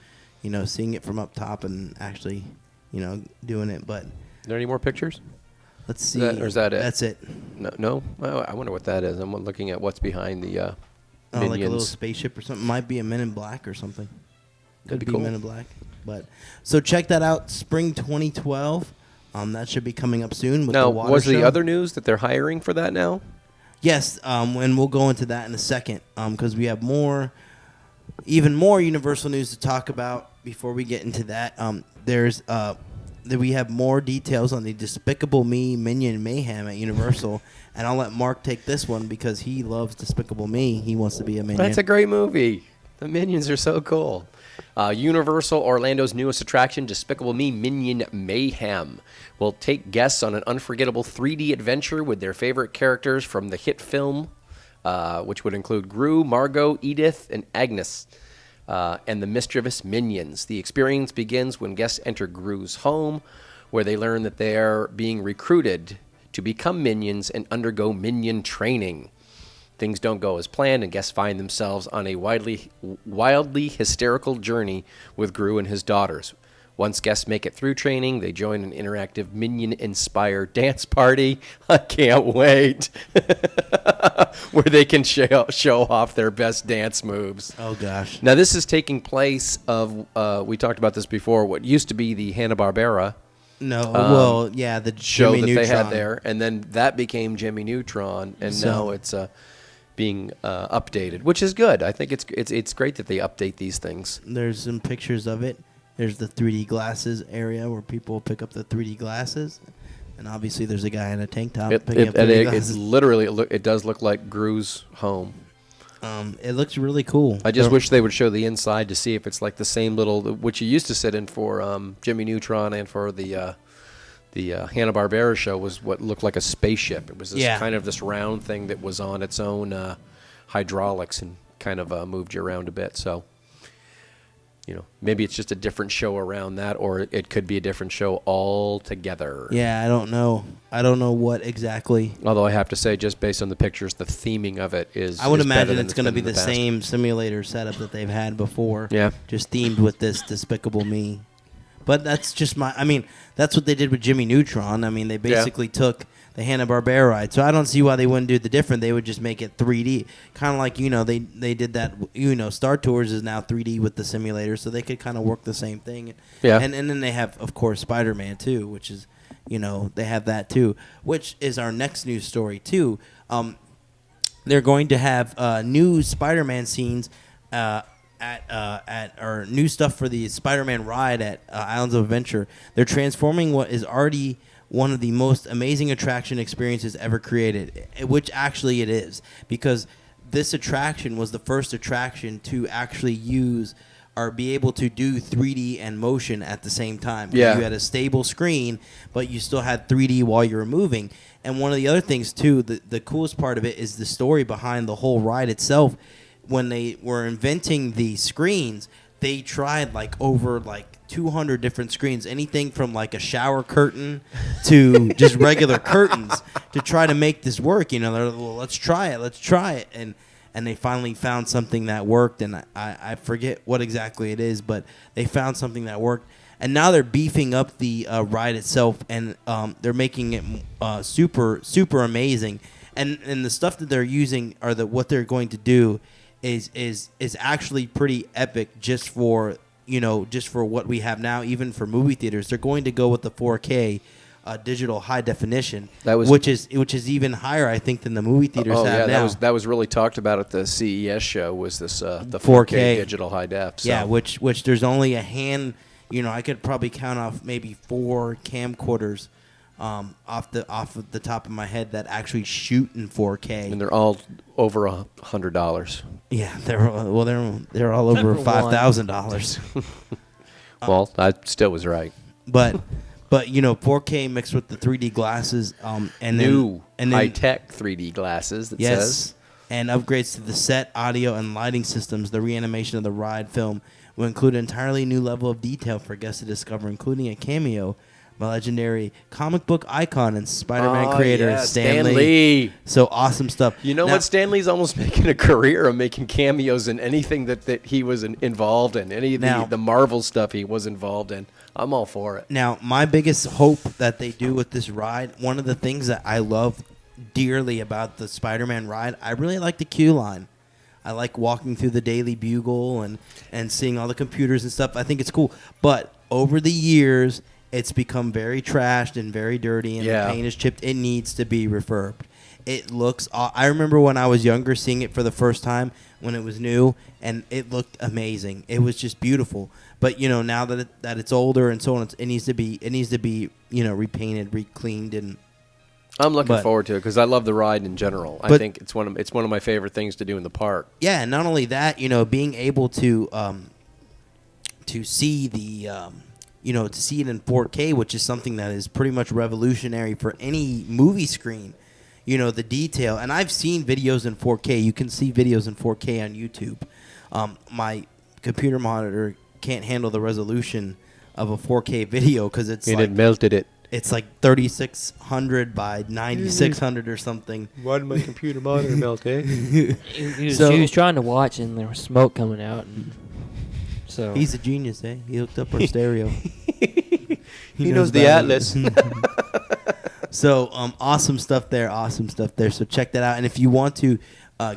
Seeing it from up top and actually, doing it. But Are there any more pictures? let's see. Or is that it? That's it. No. Oh, I wonder what that is. I'm looking at what's behind the Oh, Minions. like a little spaceship or something. Might be a Men in Black or something. Could That'd be be cool. Men in Black. But so check that out, spring 2012. That should be coming up soon with Now, the water was show. the other news that they're hiring for that now? Yes, and we'll go into that in a second, because we have even more Universal news to talk about. Before we get into that, we have more details on the Despicable Me Minion Mayhem at Universal, and I'll let Mark take this one because he loves Despicable Me. He wants to be a minion. That's a great movie. The Minions are so cool. Universal Orlando's newest attraction, Despicable Me Minion Mayhem, will take guests on an unforgettable 3D adventure with their favorite characters from the hit film, which would include Gru, Margot, Edith, and Agnes, and the mischievous Minions. The experience begins when guests enter Gru's home, where they learn that they are being recruited to become minions and undergo minion training. Things don't go as planned, and guests find themselves on a wildly hysterical journey with Gru and his daughters. Once guests make it through training, they join an interactive Minion-inspired dance party. I can't wait. Where they can show off their best dance moves. Oh, gosh. Now, this is taking place we talked about this before, what used to be the Hanna-Barbera No, the show Jimmy that Neutron. they had there, and then that became Jimmy Neutron, and now it's being updated, which is good. I think it's great that they update these things. There's some pictures of it. There's the 3D glasses area where people pick up the 3D glasses. And obviously, there's a guy in a tank top It picking up 3D glasses. it does look like Gru's home. It looks really cool. I just wish they would show the inside to see if it's like the same little, which you used to sit in for Jimmy Neutron and for the Hanna-Barbera show, was what looked like a spaceship. It was this kind of this round thing that was on its own hydraulics and kind of moved you around a bit. So, maybe it's just a different show around that, or it could be a different show altogether. Yeah, I don't know. I don't know what exactly. Although I have to say, just based on the pictures, the theming of it is. I would is better imagine than it's going to been be in the past. same simulator setup that they've had before. Yeah. Just themed with this Despicable Me. But that's just that's what they did with Jimmy Neutron. I mean, they basically took the Hanna-Barbera ride. So I don't see why they wouldn't do the different. They would just make it 3D. Kind of like, they did that, Star Tours is now 3D with the simulator, so they could kind of work the same thing. Yeah. And then they have, of course, Spider-Man too, which is, they have that too, which is our next news story too. They're going to have new Spider-Man scenes at or new stuff for the Spider-Man ride at Islands of Adventure. They're transforming what is already one of the most amazing attraction experiences ever created, which actually it is, because this attraction was the first attraction to actually use or be able to do 3D and motion at the same time. Yeah. You had a stable screen, but you still had 3D while you were moving. And one of the other things, too, the coolest part of it is the story behind the whole ride itself. When they were inventing the screens, they tried over 200 different screens, anything from like a shower curtain to just regular curtains to try to make this work. They're like, well, let's try it. And they finally found something that worked, and I forget what exactly it is, but they found something that worked. And now they're beefing up the ride itself, and they're making it super, super amazing. And the stuff that they're using, or what they're going to do, is actually pretty epic. Just for what we have now, even for movie theaters, they're going to go with the 4K digital high definition, which is even higher, I think, than the movie theaters have now. That was really talked about at the CES show. Was this the 4K digital high def? So. Yeah, which there's only a hand. I could probably count off maybe 4 camcorders off of the top of my head that actually shoot in 4K, and they're all over $100. Yeah, they're all over $5,000. Well, I still was right. But 4K mixed with the 3D glasses, and new then high-tech 3D glasses. That says, and upgrades to the set, audio, and lighting systems. The reanimation of the ride film will include an entirely new level of detail for guests to discover, including a cameo by legendary comic book icon and Spider-Man creator Stan Lee. So awesome stuff. What? Stan Lee's almost making a career of making cameos in anything that he was involved in. Any of the Marvel stuff he was involved in. I'm all for it. Now, my biggest hope that they do with this ride, one of the things that I love dearly about the Spider-Man ride, I really like the queue line. I like walking through the Daily Bugle and seeing all the computers and stuff. I think it's cool. But over the years, it's become very trashed and very dirty, and the paint is chipped. It needs to be refurbed. It looks. I remember when I was younger seeing it for the first time when it was new, and it looked amazing. It was just beautiful. But now that it's older and so on, it needs to be repainted, re-cleaned, and. I'm looking forward to it because I love the ride in general. I think it's one of my favorite things to do in the park. Yeah, and not only that, being able to see the. To see it in 4K, which is something that is pretty much revolutionary for any movie screen. The detail. And I've seen videos in 4K. You can see videos in 4K on YouTube. My computer monitor can't handle the resolution of a 4K video because it melted it. It's like 3600 by 9600 or something. Why did my computer monitor melt, eh? He was trying to watch, and there was smoke coming out. And so he's a genius, eh? He hooked up our stereo. He knows the Atlas. So awesome stuff there. So check that out. And if you want to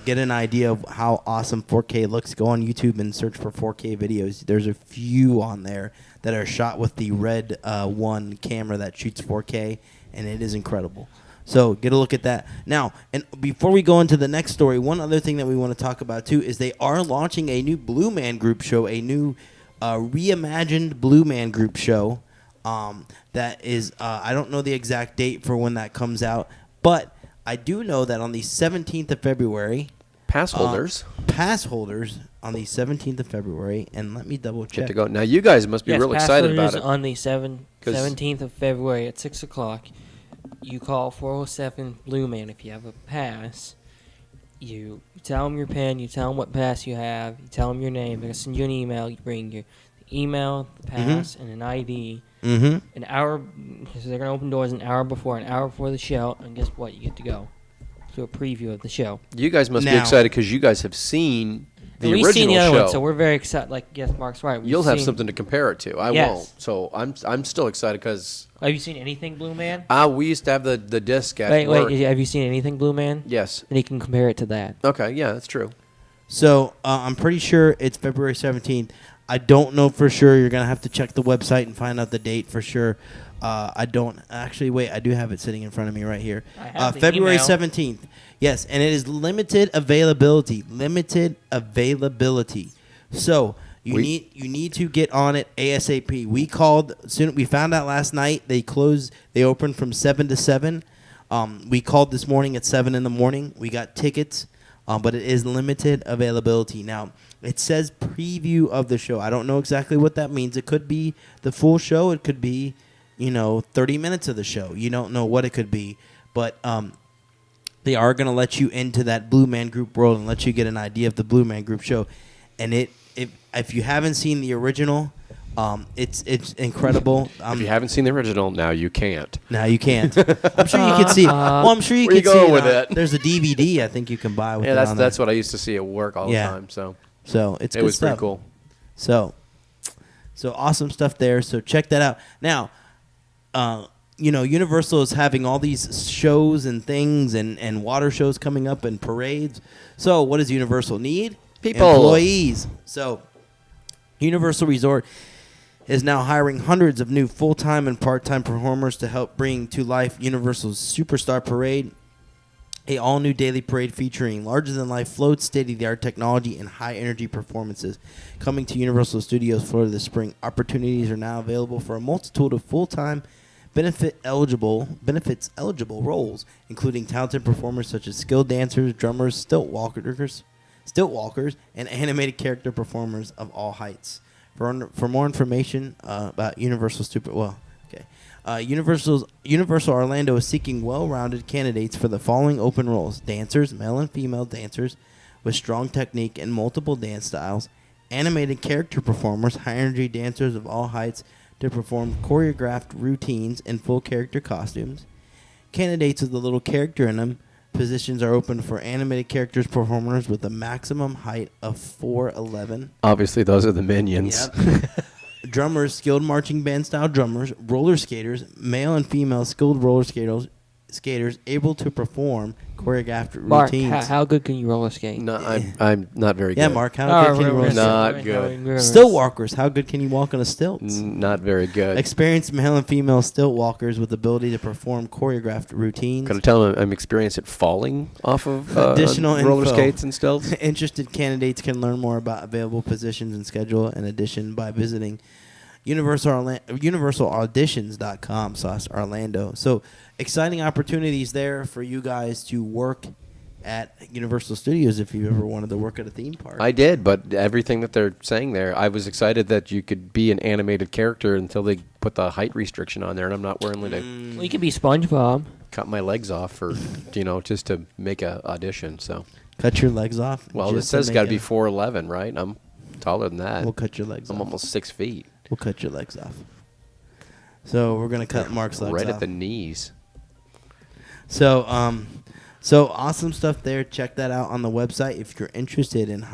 get an idea of how awesome 4K looks, go on YouTube and search for 4K videos. There's a few on there that are shot with the Red 1 camera that shoots 4K, and it is incredible. So get a look at that. Now, and before we go into the next story, one other thing that we want to talk about, too, is they are launching a new Blue Man Group show, a new reimagined Blue Man Group show That is, I don't know the exact date for when that comes out, but I do know that on the 17th of February, Pass holders pass holders on the 17th of February, and let me double get check. to go. Now you guys must be real excited about it. On the 'Cause- 17th of February at 6 o'clock, you call 407 Blue Man if you have a pass. You tell them your PIN, you tell them what pass you have, you tell them your name. They're going to send you an email. You bring your email, the pass, and an ID. Mm-hmm. An hour, so they're going to open doors an hour before the show, and guess what? You get to go to a preview of the show. You guys must be Now- excited because you guys have seen the And we've original seen the other show. one, so we're very excited. Like, yes, Mark's right. You'll have something to compare it to. I Yes. won't. So I'm still excited because Have you seen anything, Blue Man? we used to have the disc at Wait, work. have you seen anything, Blue Man? Yes. Then you can compare it to that. Okay. Yeah, that's true. So I'm pretty sure it's February 17th. I don't know for sure. You're going to have to check the website and find out the date for sure. I don't actually. Wait, I do have it sitting in front of me right here. I have the February email. 17th. Yes, and it is limited availability. Limited availability. So you need to get on it ASAP. We called soon. We found out last night they closed. They opened from 7 to 7. We called this morning at 7 in the morning. We got tickets, but it is limited availability. Now it says preview of the show. I don't know exactly what that means. It could be the full show. It could be 30 minutes of the show. You don't know what it could be, but they are going to let you into that Blue Man Group world and let you get an idea of the Blue Man Group show. And if you haven't seen the original, it's incredible. If you haven't seen the original, now you can't. Now you can't. I'm sure you can see it. Well, I'm sure you Where can you see going it. with on- it? There's a DVD I think you can buy with Yeah, it on that's there. what I used to see at work all the time. So It's it good was stuff. pretty cool. So awesome stuff there. So check that out. Now, Universal is having all these shows and things and water shows coming up and parades. So what does Universal need? People. Employees. So Universal Resort is now hiring hundreds of new full-time and part-time performers to help bring to life Universal's Superstar Parade, a all-new daily parade featuring larger-than-life floats, state-of-the-art technology, and high-energy performances. Coming to Universal Studios Florida this spring, opportunities are now available for a multitude of full-time benefits-eligible roles, including talented performers such as skilled dancers, drummers, stilt walkers, and animated character performers of all heights. For more information about Universal Orlando is seeking well-rounded candidates for the following open roles: dancers, male and female dancers with strong technique and multiple dance styles, animated character performers, high-energy dancers of all heights to perform choreographed routines in full character costumes, candidates with a little character in them. Positions are open for animated characters performers with a maximum height of 4'11". Obviously, those are the minions. Yep. Drummers, skilled marching band style drummers, roller skaters, male and female skilled roller skaters able to perform choreographed Mark, routines. how good can you roller skate? No, I'm not very good. Yeah, Mark, how good can you roller skate? Not good. Stilt walkers, how good can you walk on a stilt? Not very good. Experienced male and female stilt walkers with ability to perform choreographed routines. Can I tell them I'm experienced at falling off of Additional roller info. skates and stilts? Interested candidates can learn more about available positions and schedule in addition by visiting universalauditions.com/Orlando. So exciting opportunities there for you guys to work at Universal Studios if you ever wanted to work at a theme park. I did, but everything that they're saying there, I was excited that you could be an animated character until they put the height restriction on there, and I'm not willing to Well, you could be SpongeBob. cut my legs off for, just to make a audition. So, Cut your legs off. well, it just to says make got to be a- 4'11", right? I'm taller than that. We'll cut your legs I'm off. almost 6 feet. We'll cut your legs off. So we're gonna cut Mark's legs Right off. at the knees. So awesome stuff there. Check that out on the website if you're interested in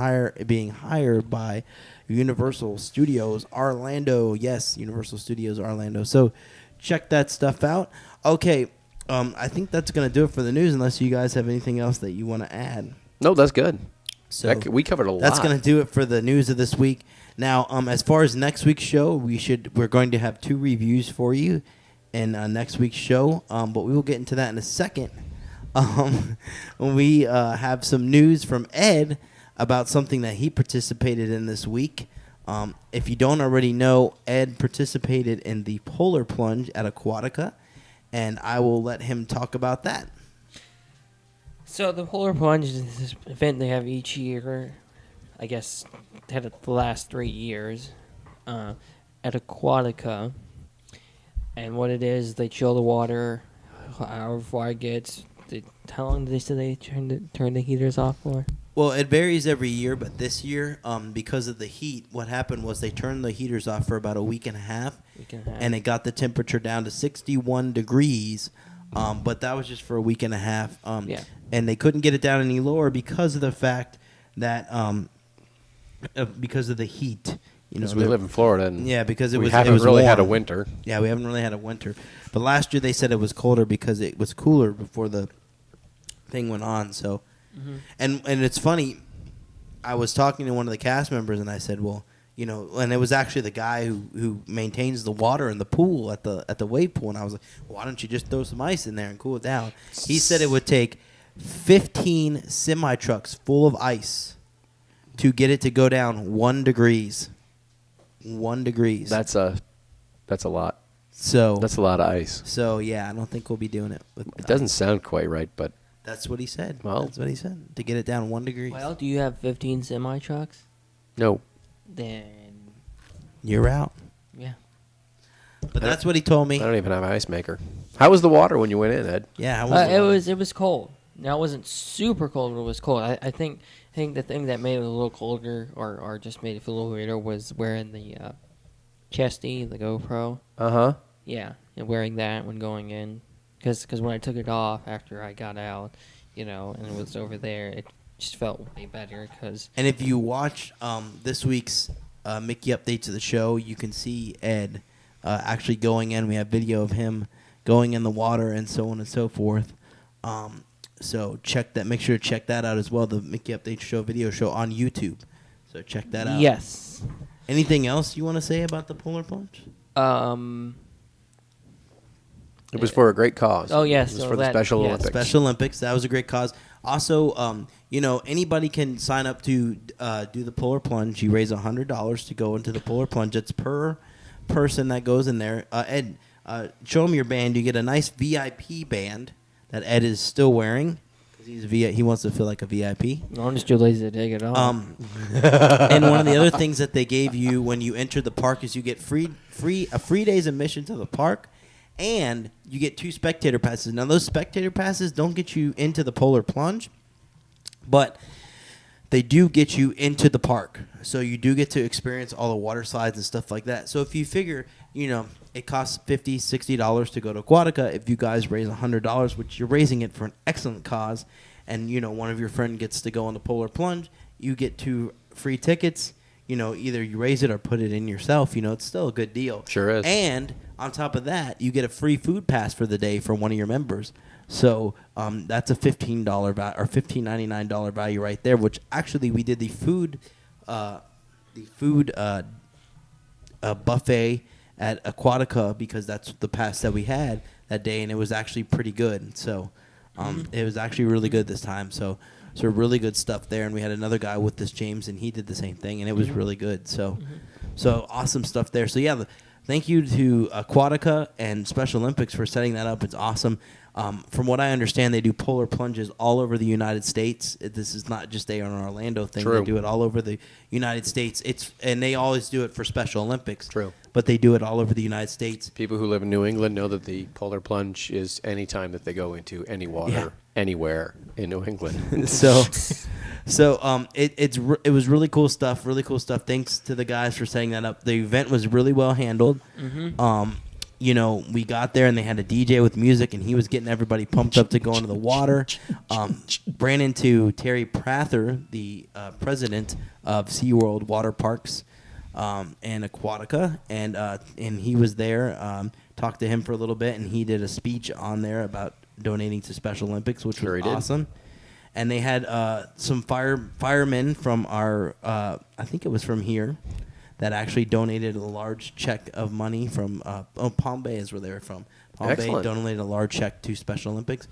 being hired by Universal Studios Orlando. Yes, Universal Studios Orlando. So check that stuff out. Okay, I think that's gonna do it for the news. Unless you guys have anything else that you want to add. No, that's good. So We covered a lot. that's gonna do it for the news of this week. Now, as far as next week's show, we're going to have 2 reviews for you in next week's show. But we will get into that in a second. We have some news from Ed about something that he participated in this week. If you don't already know, Ed participated in the polar plunge at Aquatica, and I will let him talk about that. So the polar plunge is this event they have each year. I guess had it the last 3 years at Aquatica. And what it is, they chill the water, however far it gets. How long did they say they turn the heaters off for? Well, it varies every year, but this year, because of the heat, what happened was they turned the heaters off for about a week and a half, and it got the temperature down to 61 degrees. But that was just for a week and a half. And they couldn't get it down any lower because of the fact that because of the heat. Because we live in Florida, and because we haven't really warm. had a winter. Yeah, we haven't really had a winter. But last year they said it was colder because it was cooler before the thing went on. So, and it's funny. I was talking to one of the cast members, and I said, "Well, and it was actually the guy who maintains the water in the pool at the wave pool." And I was like, well, "Why don't you just throw some ice in there and cool it down?" He said it would take 15 semi trucks full of ice to get it to go down 1 degrees. 1 degrees. That's a lot. So that's a lot of ice. So yeah, I don't think we'll be doing it. It doesn't sound quite right, but that's what he said. Well, that's what he said, to get it down 1 degree. Well, do you have 15 semi trucks? No. Then you're out. Yeah. But that's what he told me. I don't even have an ice maker. How was the water when you went in, Ed? Yeah, how was it was cold. Now it wasn't super cold, but it was cold. I think the thing that made it a little colder or just made it feel a little weirder was wearing the chesty, the GoPro. Yeah, and wearing that when going in. Because when I took it off after I got out, and it was over there, it just felt way better. And if you watch this week's Mickey Updates of the show, you can see Ed actually going in. We have video of him going in the water and so on and so forth. So check that. Make sure to check that out as well. The Mickey Updates show video show on YouTube. So check that out. Yes. Anything else you want to say about the polar plunge? It was for a great cause. Oh yes, it was for the Special Olympics. Special Olympics. That was a great cause. Also, anybody can sign up to do the polar plunge. You raise $100 to go into the polar plunge. It's per person that goes in there. Ed, show them your band. You get a nice VIP band that Ed is still wearing because he wants to feel like a VIP. I'm just too lazy to take it off. And one of the other things that they gave you when you enter the park is you get a free day's admission to the park, and you get 2 spectator passes. Now those spectator passes don't get you into the polar plunge, but they do get you into the park. So you do get to experience all the water slides and stuff like that. So if you figure, it costs $50, $60 to go to Aquatica. If you guys raise $100, which you're raising it for an excellent cause, and, one of your friend gets to go on the polar plunge, you get 2 free tickets. Either you raise it or put it in yourself. It's still a good deal. Sure is. And on top of that, you get a free food pass for the day from one of your members. So that's a $15 value or $15.99 value right there. Which actually we did the food buffet at Aquatica because that's the pass that we had that day, and it was actually pretty good. So it was actually really good this time. So really good stuff there. And we had another guy with us, James, and he did the same thing, and it was really good. So awesome stuff there. So yeah, thank you to Aquatica and Special Olympics for setting that up. It's awesome. From what I understand, they do polar plunges all over the United States. This is not just an Orlando thing. True. They do it all over the United States. And they always do it for Special Olympics. True. But they do it all over the United States. People who live in New England know that the polar plunge is any time that they go into any water anywhere in New England. It was really cool stuff. Really cool stuff. Thanks to the guys for setting that up. The event was really well handled. We got there and they had a DJ with music, and he was getting everybody pumped up to go into the water. Ran into Terry Prather, the president of SeaWorld Water Parks and Aquatica, and he was there. Talked to him for a little bit, and he did a speech on there about donating to Special Olympics, which was awesome. And they had some firemen from our, I think it was from here, that actually donated a large check of money from Palm Bay is where they were from. Palm Excellent. Bay donated a large check to Special Olympics.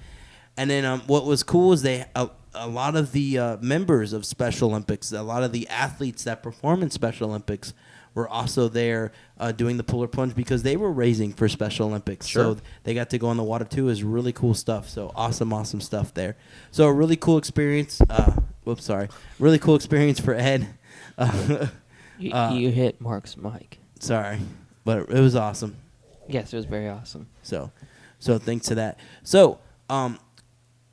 And then what was cool is a lot of the members of Special Olympics, a lot of the athletes that perform in Special Olympics were also there doing the polar plunge because they were raising for Special Olympics. Sure. So they got to go in the water too. It was really cool stuff. So awesome stuff there. So a really cool experience. Really cool experience for Ed. You hit Mark's mic. Sorry, but it was awesome. Yes, it was very awesome. So thanks to that. So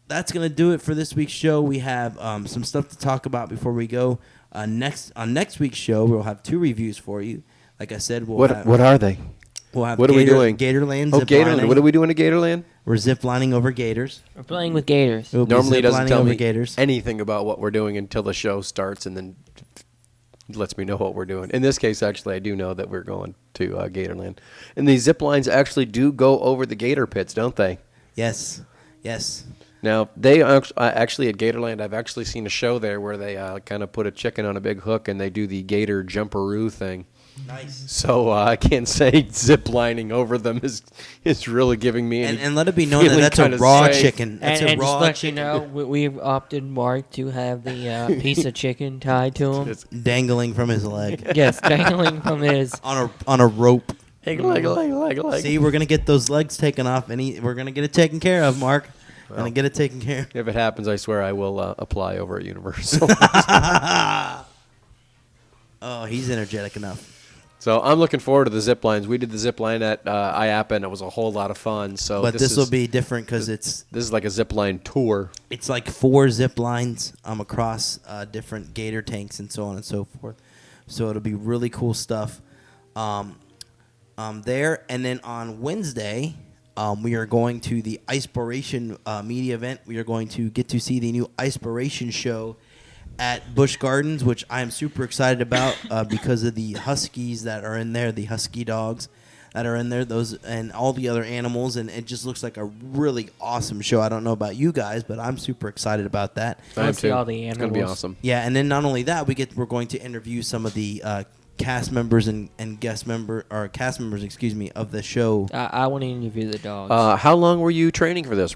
that's gonna do it for this week's show. We have some stuff to talk about before we go. On next week's show, we'll have 2 reviews for you. Like I said, What are they? We'll have What are we doing? Gatorland. Oh, zip Gatorland. lining. What are we doing at Gatorland? We're zip lining over gators. We're playing with gators. We'll be Normally, it zip doesn't lining tell over me gators. anything about what we're doing until the show starts, and then lets me know what we're doing. In this case, actually, I do know that we're going to Gatorland. And these zip lines actually do go over the gator pits, don't they? Yes. Now, they actually at Gatorland, I've actually seen a show there where they kind of put a chicken on a big hook and they do the gator jumperoo thing. Nice. So I can't say zip lining over them is really giving me any And let it be known that feeling that's a kinda raw safe. chicken. That's And a just raw let chicken you know, we've opted Mark to have the piece of chicken tied to him. It's dangling from his leg Yes, dangling from his. on a rope. leg. See, we're gonna get those legs taken off, and we're gonna get it taken care of, Mark. Gonna get it taken care of. If it happens, I swear I will apply over at Universal. Oh, he's energetic enough. So I'm looking forward to the zip lines. We did the zip line at IAPA, and it was a whole lot of fun. So But this will be different because this is like a zip line tour. it's like 4 zip lines across different gator tanks and so on and so forth. So it'll be really cool stuff there. And then on Wednesday, we are going to the Icepiration media event. We are going to get to see the new Icepiration show at Busch Gardens, which I am super excited about because of the huskies that are in there, the husky dogs that are in there, those and all the other animals, and it just looks like a really awesome show. I don't know about you guys, but I'm super excited about that. I am Let's see too. all the It's gonna be animals. awesome. Yeah, and then not only that, we're going to interview some of the cast members and cast members, excuse me, of the show. I want to interview the dogs. How long were you training for this?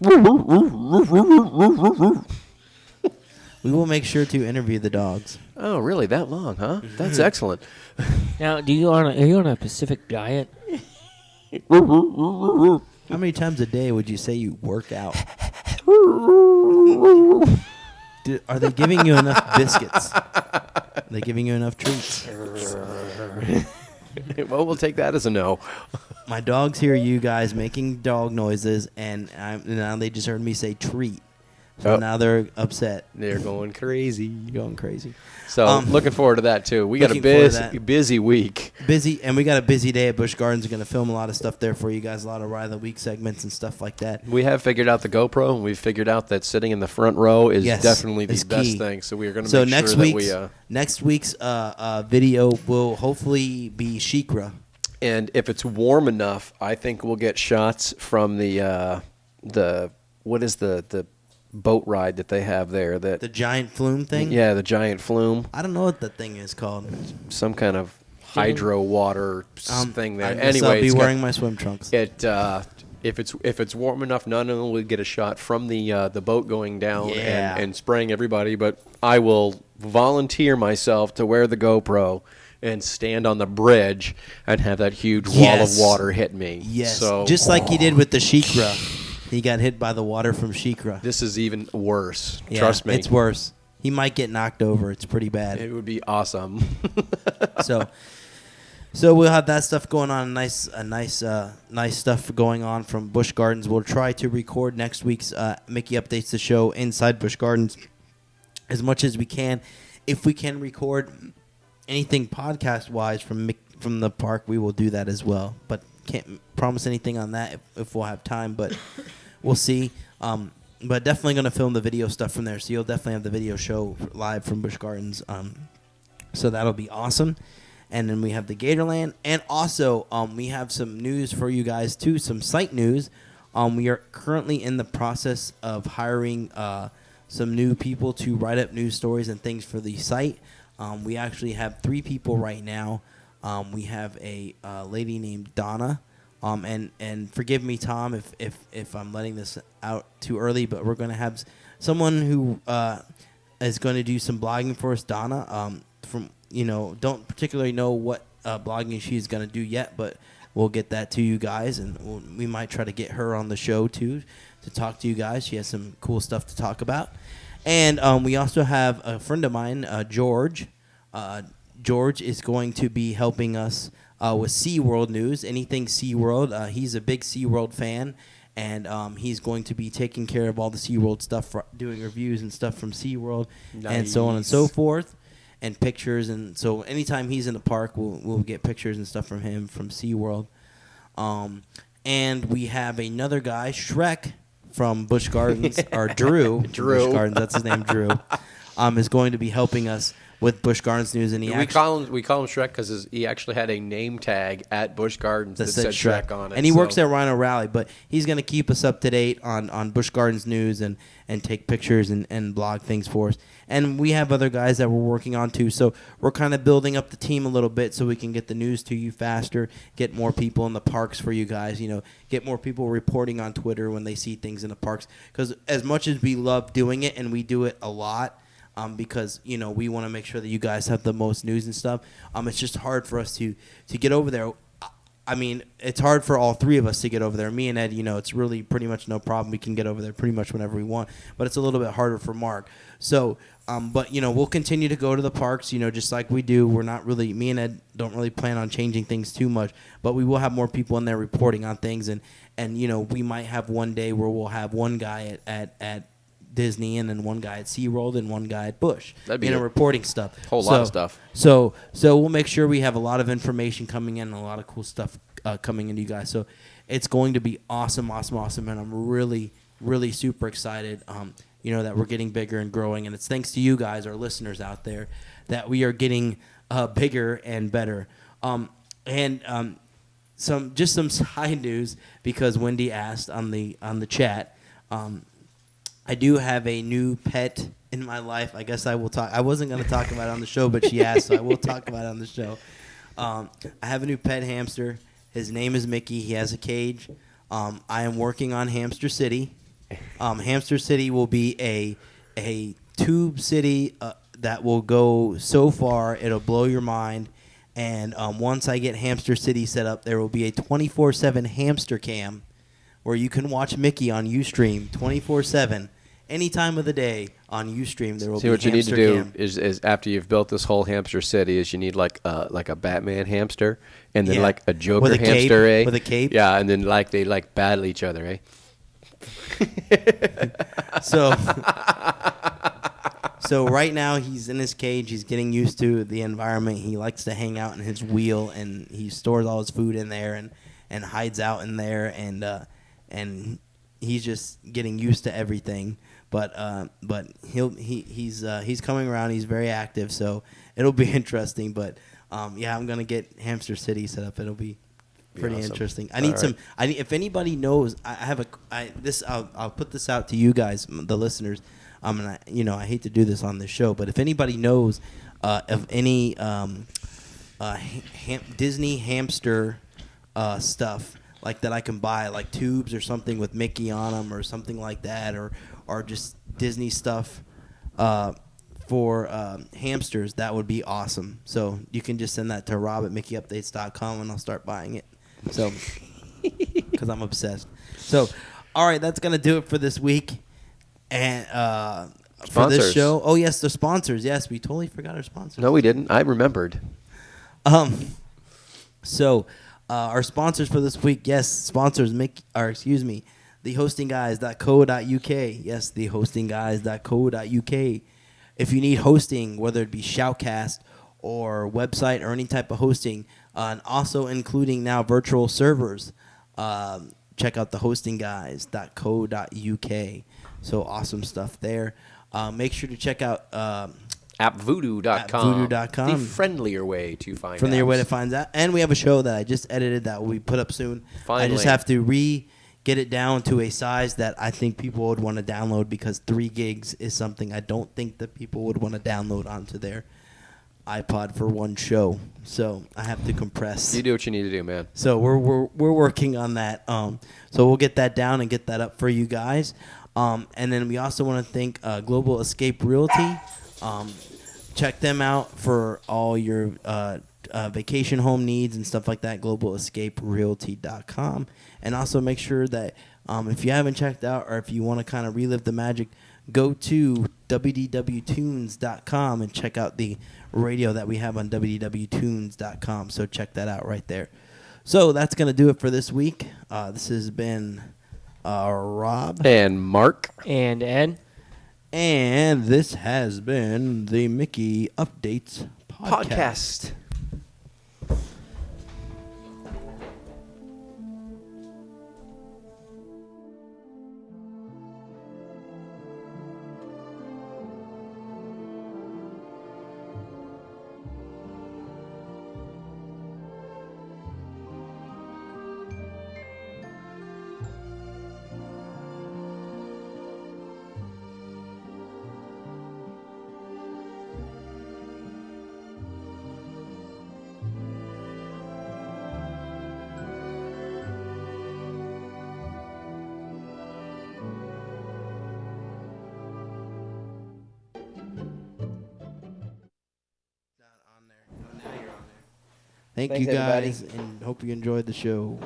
We will make sure to interview the dogs. Oh, really? That long, huh? That's excellent. Now, are you on a Pacific diet? How many times a day would you say you work out? Are they giving you enough biscuits? Are they giving you enough treats? Well, we'll take that as a no. My dogs hear you guys making dog noises, and now they just heard me say treat. So Oh. now they're upset. They're going crazy. Going crazy. So looking forward to that too. We got a looking forward to that. busy week. Busy, and we got a busy day at Busch Gardens. We're going to film a lot of stuff there for you guys, a lot of Ride of the Week segments and stuff like that. We have figured out the GoPro, and we've figured out that sitting in the front row is Yes, definitely the is best key. thing. So we are going to So make next sure week's that we. next week's video will hopefully be Shikra. And if it's warm enough, I think we'll get shots from the what is the boat ride that they have there. The giant flume thing? Yeah, the giant flume. I don't know what that thing is called. Some kind of hydro water thing there. I guess Anyway, I'll be it's got- wearing my swim trunks. It if it's warm enough, not only will we get a shot from the boat going down Yeah. and spraying everybody, but I will volunteer myself to wear the GoPro and stand on the bridge and have that huge wall Yes. of water hit me. Yes, So just like he did with the Shikra. He got hit by the water from Shikra. this is even worse. Yeah, Trust me. it's worse. He might get knocked over. It's pretty bad. It would be awesome. So we'll have that stuff going on. Nice stuff going on from Busch Gardens. We'll try to record next week's Mickey Updates the show inside Busch Gardens as much as we can. If we can record anything podcast wise from the park, we will do that as well. But can't promise anything on that if we'll have time. But we'll see. But definitely going to film the video stuff from there. So you'll definitely have the video show live from Busch Gardens. So that'll be awesome. And then we have the Gatorland. And also, we have some news for you guys, too, some site news. We are currently in the process of hiring some new people to write up news stories and things for the site. We actually have 3 people right now. We have a lady named Donna. And forgive me, Tom, if I'm letting this out too early, but we're going to have someone who is going to do some blogging for us, Donna. Don't particularly know what blogging she's going to do yet, but we'll get that to you guys, and we might try to get her on the show too to talk to you guys. She has some cool stuff to talk about. And we also have a friend of mine, George. George is going to be helping us with SeaWorld news, anything SeaWorld. He's a big SeaWorld fan, and he's going to be taking care of all the SeaWorld stuff, doing reviews and stuff from SeaWorld, and so on and so forth, and pictures. And so anytime he's in the park, we'll get pictures and stuff from him from SeaWorld. And we have another guy, Shrek, from Busch Gardens, or Drew. Drew. Busch Gardens, that's his name, Drew. Is going to be helping us with Busch Gardens news, and we call him Shrek because he actually had a name tag at Busch Gardens that said Shrek on it. And he works at Rhino Rally, but he's going to keep us up to date on Busch Gardens news and take pictures and blog things for us. And we have other guys that we're working on too, so we're kind of building up the team a little bit so we can get the news to you faster, get more people in the parks for you guys, get more people reporting on Twitter when they see things in the parks. Because as much as we love doing it, and we do it a lot, because we want to make sure that you guys have the most news and stuff. It's just hard for us to get over there. I mean, it's hard for all three of us to get over there. Me and Ed, it's really pretty much no problem. We can get over there pretty much whenever we want. But it's a little bit harder for Mark. So, but we'll continue to go to the parks. Just like we do. We're not really. Me and Ed don't really plan on changing things too much. But we will have more people in there reporting on things, and we might have one day where we'll have one guy at Disney, and then one guy at SeaWorld, and one guy at Busch. That'd be reporting stuff. Whole lot of stuff. So we'll make sure we have a lot of information coming in, and a lot of cool stuff coming into you guys. So it's going to be awesome, and I'm really, really super excited. That we're getting bigger and growing, and it's thanks to you guys, our listeners out there, that we are getting bigger and better. Some side news, because Wendy asked on the chat. I do have a new pet in my life. I guess I will talk. I wasn't going to talk about it on the show, but she asked, so I will talk about it on the show. I have a new pet hamster. His name is Mickey. He has a cage. I am working on Hamster City. Hamster City will be a tube city that will go so far it'll blow your mind. And once I get Hamster City set up, there will be a 24/7 hamster cam where you can watch Mickey on Ustream 24/7. Any time of the day on Ustream, there will be a hamster cam. See, what you need to do is after you've built this whole hamster city, is you need like a Batman hamster, and then like a Joker with a hamster, cape, with a cape. Yeah, and then they battle each other, eh? So right now he's in his cage. He's getting used to the environment. He likes to hang out in his wheel, and he stores all his food in there and hides out in there, and he's just getting used to everything. But he's coming around. He's very active, so it'll be interesting. But I'm gonna get Hamster City set up. It'll be pretty awesome. Interesting. I need some. If anybody knows, I'll put this out to you guys, the listeners. And I hate to do this on this show, but if anybody knows of any Disney hamster stuff like that I can buy, like tubes or something with Mickey on them or something like that, or just Disney stuff for hamsters, that would be awesome. So you can just send that to rob@mickeyupdates.com, and I'll start buying it. So, because I'm obsessed. So, all right, that's going to do it for this week. And for this show. Oh, yes, the sponsors. Yes, we totally forgot our sponsors. No, we didn't. I remembered. So, our sponsors for this week, yes, sponsors, thehostingguys.co.uk. Yes, thehostingguys.co.uk. If you need hosting, whether it be Shoutcast or website or any type of hosting, and also including now virtual servers, check out thehostingguys.co.uk. So awesome stuff there. Make sure to check out appvoodoo.com. Appvoodoo.com. The friendlier way to find that. And we have a show that I just edited that will be put up soon. Finally. I just have to get it down to a size that I think people would want to download, because 3 gigs is something I don't think that people would want to download onto their iPod for one show. So I have to compress. You do what you need to do, man. So we're working on that. So we'll get that down and get that up for you guys. And then we also want to thank Global Escape Realty check them out for all your vacation home needs and stuff like that. GlobalEscapeRealty.com. And also make sure that if you haven't checked out or if you want to kind of relive the magic, go to wdwtunes.com and check out the radio that we have on wdwtunes.com. So check that out right there. So that's going to do it for this week. This has been Rob. And Mark. And Ed. And this has been the Mickey Updates podcast. Thank Thanks, you guys, everybody. and hope you enjoyed the show.